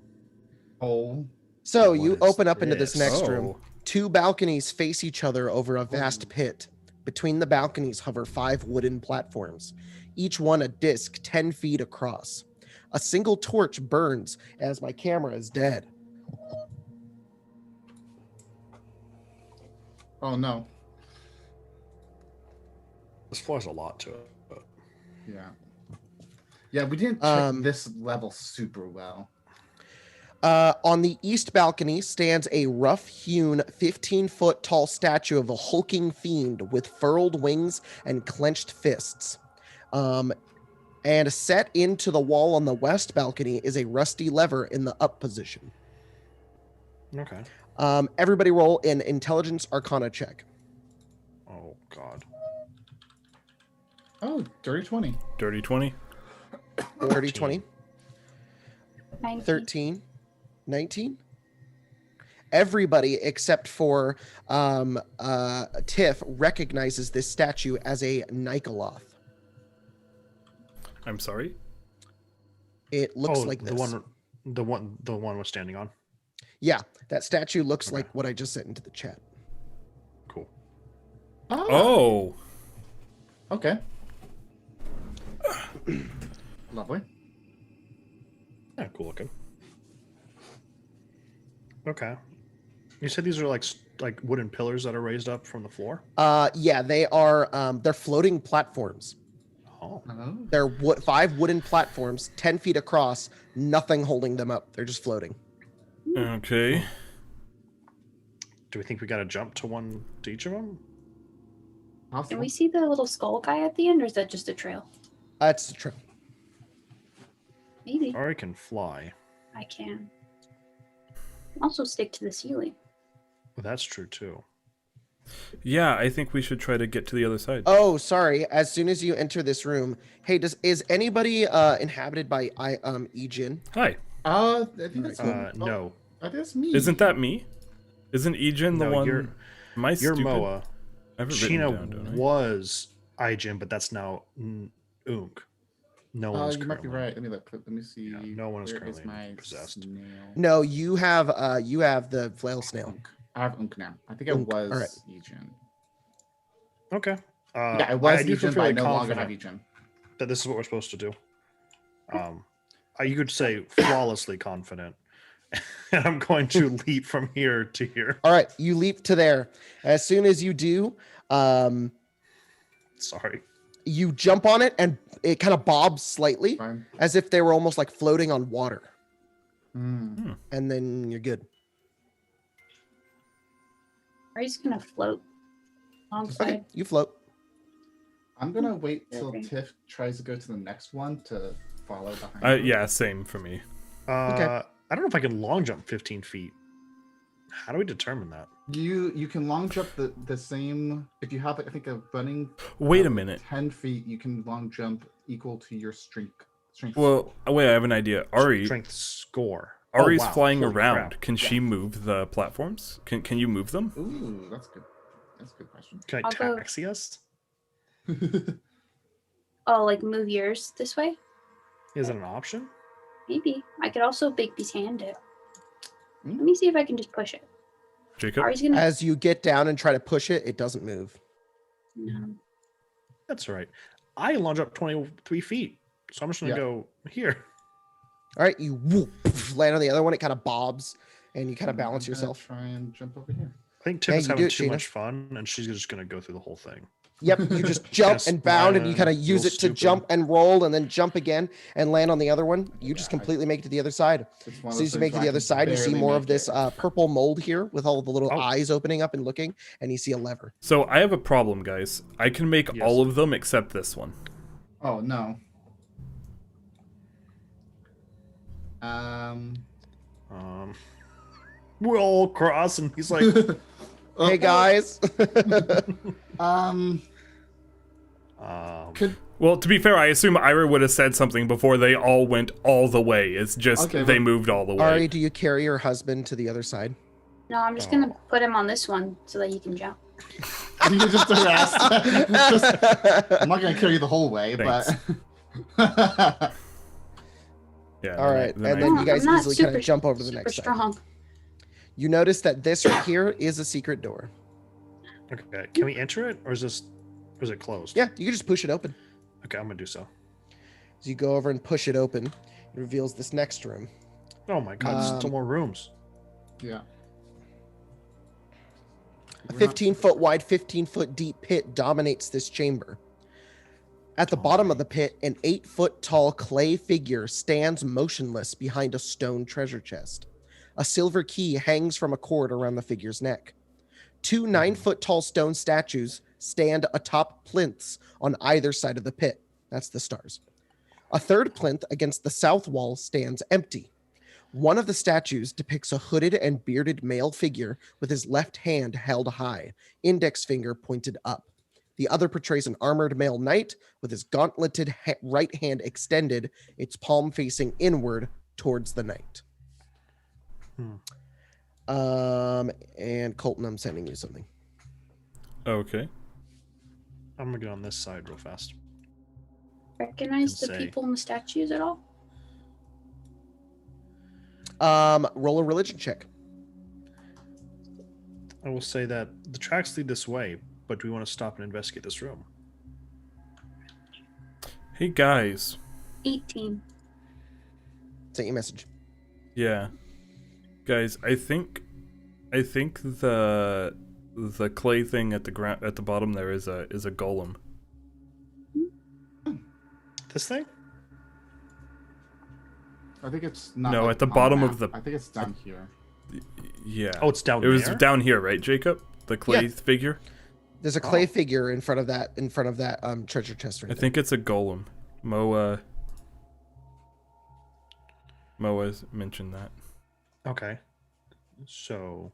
Oh. So What you is open up into this this? next room. Oh. Two balconies face each other over a vast pit. Between the balconies hover 5 wooden platforms, each one a disc 10 feet across. A single torch burns as my camera is dead. Oh no. This floor has a lot to it. But Yeah. Yeah, we didn't check this level super well. On the east balcony stands a rough-hewn 15-foot tall statue of a hulking fiend with furled wings and clenched fists. And set into the wall on the west balcony is a rusty lever in the up position. okay. Everybody roll an intelligence arcana check. Oh god. Oh, dirty 20. Dirty 20. 30, 20, 19. 13, 19. Everybody except for Tiff recognizes this statue as a Nikoloth. I'm sorry. It looks oh, like this. the one we're standing on. Yeah, that statue looks Okay. like what I just sent into the chat. Cool. Oh. Okay. Lovely. Yeah, cool looking. Okay. You said these are like wooden pillars that are raised up from the floor. Yeah, they are. They're floating platforms. Oh, They're 5 wooden platforms, 10 feet across. Nothing holding them up. They're just floating. Okay. do we think we got to jump to each of them? Can Possible. we see the little skull guy at the end, or is that just a trail? It's the trail. Maybe. Or I can fly. I can. Also stick to the ceiling. Well, that's true too. Yeah, I think we should try to get to the other side. Oh, sorry. As soon as you enter this room, hey, is anybody inhabited by Ejin? Hi. I think that's No. I think that's me. Isn't that me? Isn't Ejin the No, one? you're- Am I You're stupid? Moa. I have it written Sheena down, don't I? was Ijin, but that's now Unk. No one's you might be currently- right. Let me look. Let me see. Yeah, no one is Where currently my possessed. snail? No, you have the flail snail. Unk. I have Unk now. I think Unk, it was alright. Ejin. Okay. Yeah, it was I do feel Ejin, but I fairly no longer have confident Ejin. that this is what we're supposed to do. You could say flawlessly confident. And I'm going to leap from here to here. All right, you leap to there. As soon as you do, Sorry. you jump on it and it kind of bobs slightly, Fine. as if they were almost like floating on water. Hmm. And then you're good. Or he's gonna float alongside. Okay, you float. I'm gonna wait till Okay. Tiff tries to go to the next one to follow behind. her. Yeah, same for me. I don't know if I can long jump 15 feet. How do we determine that? You can long jump the same if you have I think a running. Wait a minute. 10 feet. You can long jump equal to your strength. Well, wait, I have an idea. Ari, Strength score. Ari's Oh, wow. flying Holy around. crap. Can she move the platforms? Can you move them? Ooh, that's good. That's a good question. Can I I'll go- taxi us? Oh, like move yours this way? Is it an option? Maybe. I could also Bigby's hand it. Hmm? Let me see if I can just push it. Jacob? Ari's gonna. As you get down and try to push it, it doesn't move. No. That's all right. I launched up 23 feet. So I'm just going to Yeah. go here. All right, you whoop, land on the other one. It kind of bobs, and you kind of I'm balance gonna yourself. Try and jump over here. I think Yeah, Tiff is you do having it, too Sheena. much fun, and she's just going to go through the whole thing. Yep, you just jump and bound, and you kind of Real use it to stupid. jump and roll, and then jump again and land on the other one. You just Yeah, completely make it to the other side. It's one As of soon as those you make it things to where the I other can side, you see barely more make of this it. purple mold here with all the little Oh. eyes opening up and looking, and you see a lever. So I have a problem, guys. I can make Yes. all of them except this one. Oh no. We're all cross, and he's like, Hey guys, Um. Could Well, to be fair, I assume Ira would have said something before they all went all the way. It's just Okay, they but- moved all the way. Ari, do you carry your husband to the other side? No, I'm just gonna put him on this one so that he can jump. you just harassed? I'm not gonna carry you the whole way, Thanks. but. Yeah. All right, and I- then you I'm guys not easily kind super- of jump over to the super next side. strong. You notice that this right here is a secret door. okay, can we enter it, or is it closed? Yeah, you can just push it open. Okay, I'm going to do so. As you go over and push it open, it reveals this next room. Oh my god, there's still more rooms. Yeah. A 15-foot wide, 15-foot deep pit dominates this chamber. At the bottom of the pit, an 8-foot tall clay figure stands motionless behind a stone treasure chest. A silver key hangs from a cord around the figure's neck. 2 9-foot tall stone statues stand atop plinths on either side of the pit. That's the stars. A third plinth against the south wall stands empty. One of the statues depicts a hooded and bearded male figure with his left hand held high, index finger pointed up. The other portrays an armored male knight with his gauntleted right hand extended, its palm facing inward towards the knight. And Colton, I'm sending you something. Okay. I'm going to get on this side real fast. Recognize the Say. people in the statues at all? Roll a religion check. I will say that the tracks lead this way, but do we want to stop and investigate this room? Hey guys. 18. Sent you a message. Yeah. Guys, I think I think the clay thing at the ground at the bottom there is a golem. This thing? I think it's not. No, like, at the on bottom map. of the. I think it's down here. Yeah. Oh, it's down It was there? down here, right, Jacob? The clay Yeah. figure. There's a clay figure in front of that treasure chest right I there. think it's a golem. Moa's mentioned that. Okay. So,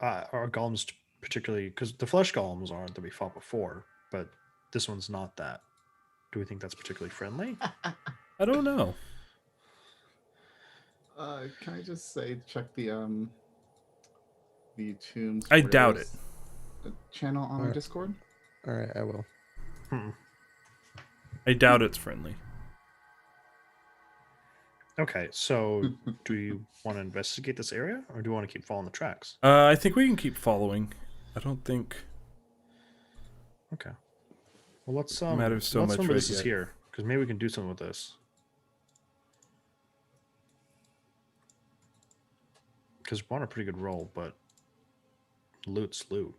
are golems particularly, because the flesh golems are that we fought before, but this one's not that. Do we think that's particularly friendly? I don't know. Can I just say check the tombs? I doubt it. Channel on our Discord. All right, I will. I doubt it's friendly. Okay, so do you want to investigate this area, or do you want to keep following the tracks? I think we can keep following. I don't think Okay. Well, let's matters so let's much remember right this is yet. here, because maybe we can do something with this. Because we're on a pretty good roll, but loot's loot.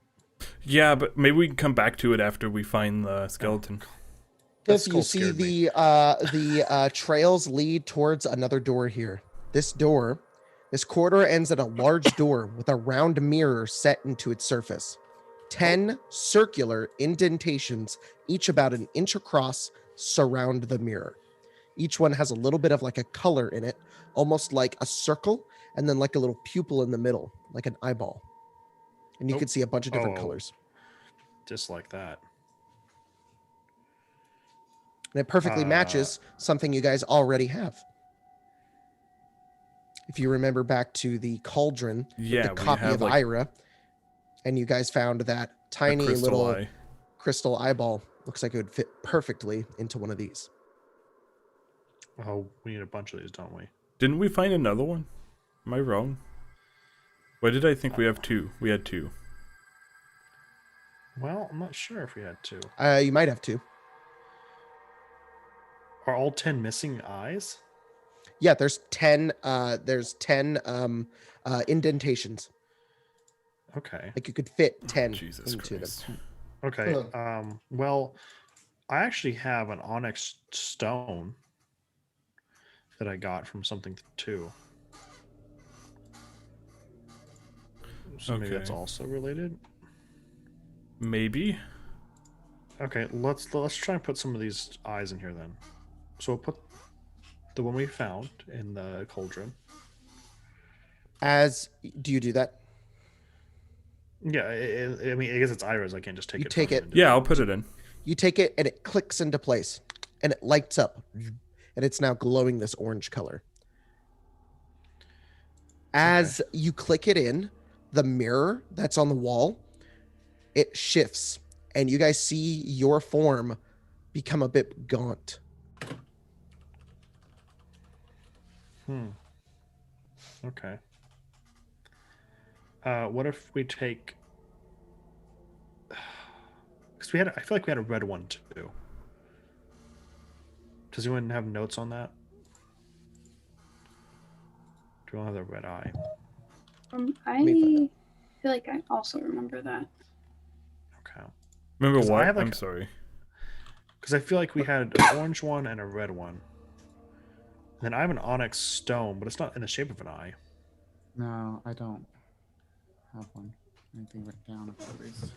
Yeah, but maybe we can come back to it after we find the skeleton. That If you skull see scared me. the trails lead towards another door here. This corridor ends at a large door with a round mirror set into its surface. 10 circular indentations, each about an inch across, surround the mirror. Each one has a little bit of like a color in it, almost like a circle, and then like a little pupil in the middle, like an eyeball. And you Nope. can see a bunch of different Oh. colors. Just like that. And it perfectly matches something you guys already have. If you remember back to the cauldron, Yeah, the we copy have of like Ira, and you guys found that a tiny crystal little eye. crystal eyeball. Looks like it would fit perfectly into one of these. Oh, we need a bunch of these, don't we? Didn't we find another one? Am I wrong? Why did I think we have two? We had two. Well, I'm not sure if we had two. You might have to. Are all 10 missing eyes? Yeah, there's 10 indentations. Okay. Like you could fit 10 Jesus into Christ. them. Okay. Well, I actually have an onyx stone that I got from something too. So maybe that's Okay. also related. Maybe. Okay, let's try and put some of these eyes in here then. So we'll put the one we found in the cauldron. Do you do that? Yeah, I mean, I guess it's Ira's. I can't just take You it. take from it. him Yeah, I'll put it in. You take it and it clicks into place and it lights up and it's now glowing this orange color. As you click it in, the mirror that's on the wall, it shifts and you guys see your form become a bit gaunt. Okay. What if we take? Because I feel like we had a red one too. Does anyone have notes on that? Do we all have the red eye? I me feel like I also remember that. Okay. Remember 'Cause I what? have, like, I'm sorry. Because I feel like we had an orange one and a red one. And then I have an onyx stone, but it's not in the shape of an eye. No, I don't have one. Anything written down about these.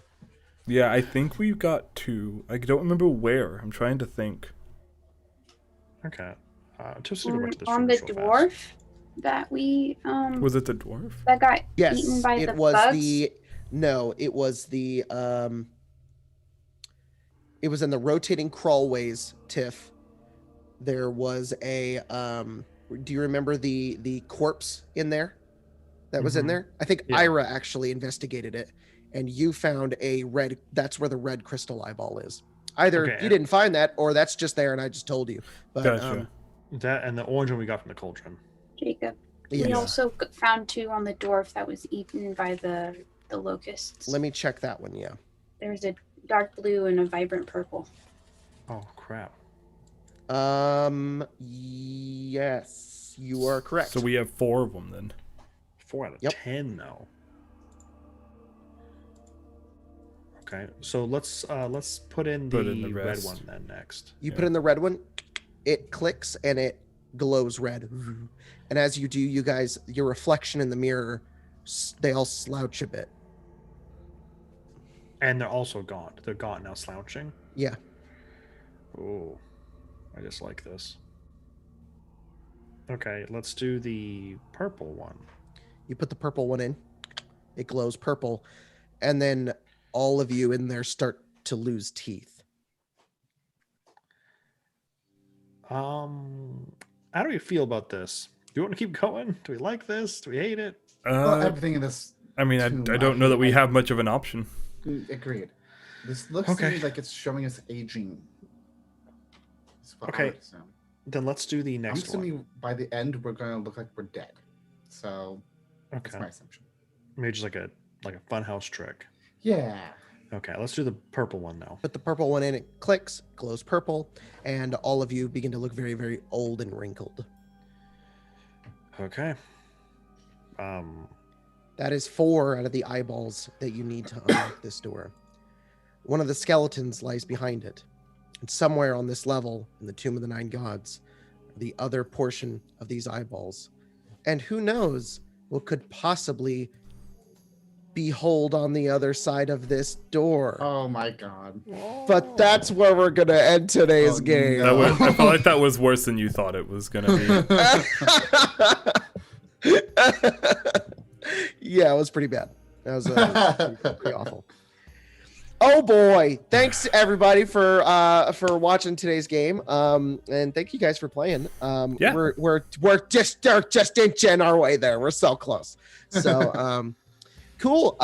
Yeah, I think we've got two. I don't remember where. I'm trying to think. Okay. Just to go back to the On the stream real dwarf fast. that we Was it the dwarf? that got Yes, eaten by it the was bugs. it was in the rotating crawlways, Tiff. There was a do you remember the corpse in there that was in Mhm. there? I think Yeah. Ira actually investigated it and you found a red, that's where the red crystal eyeball is. Either Okay, you didn't find that or that's just there and I just told you. But Gotcha. That and the orange one we got from the cauldron. Jacob. yeah. We also found two on the dwarf that was eaten by the locusts. Let me check that one, yeah. There's a dark blue and a vibrant purple. Oh crap. Yes, you are correct. So we have 4 of them then. 4 out of Yep. 10 though. Okay, so let's put in the, red rest. one then next. You put in the red one, it clicks and it glows red. And as you do, you guys, your reflection in the mirror, they all slouch a bit. And they're also gaunt. They're gaunt now, slouching. Yeah. Oh, I just like this. Okay, let's do the purple one. You put the purple one in, it glows purple, and then all of you in there start to lose teeth. How do we feel about this? Do you want to keep going? Do we like this? Do we hate it? Well, everything in this. I mean, I too don't know that we much. have much of an option. Agreed. This looks Okay. to me like it's showing us aging. That's what I Okay. would assume. Then let's do the I'm next assuming one. by the end we're gonna look like we're dead. So that's Okay, my assumption. maybe just like a funhouse trick. Yeah. Okay, let's do the purple one now. Put the purple one in, it clicks, glows purple, and all of you begin to look very, very old and wrinkled. Okay. That is 4 out of the eyeballs that you need to unlock this door. One of the skeletons lies behind it. And somewhere on this level, in the Tomb of the Nine Gods, the other portion of these eyeballs. And who knows what could possibly behold on the other side of this door. Oh my god. But that's where we're going to end today's Oh, game. no. I felt like that was worse than you thought it was gonna be. Yeah, it was pretty bad. That was pretty awful. Oh boy! Thanks everybody for watching today's game. And thank you guys for playing. Yeah. we're just inching our way there. We're so close. So cool.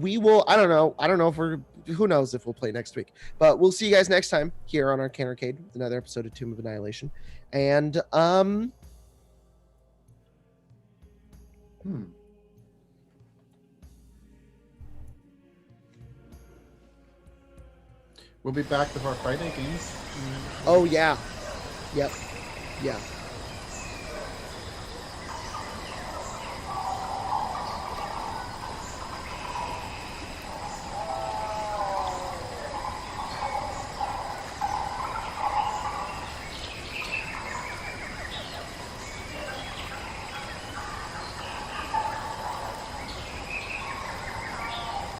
We will. I don't know if we're. Who knows if we'll play next week? But we'll see you guys next time here on Arcane Arcade with another episode of Tomb of Annihilation. And We'll be back with our Friday games. oh yeah, yep, yeah.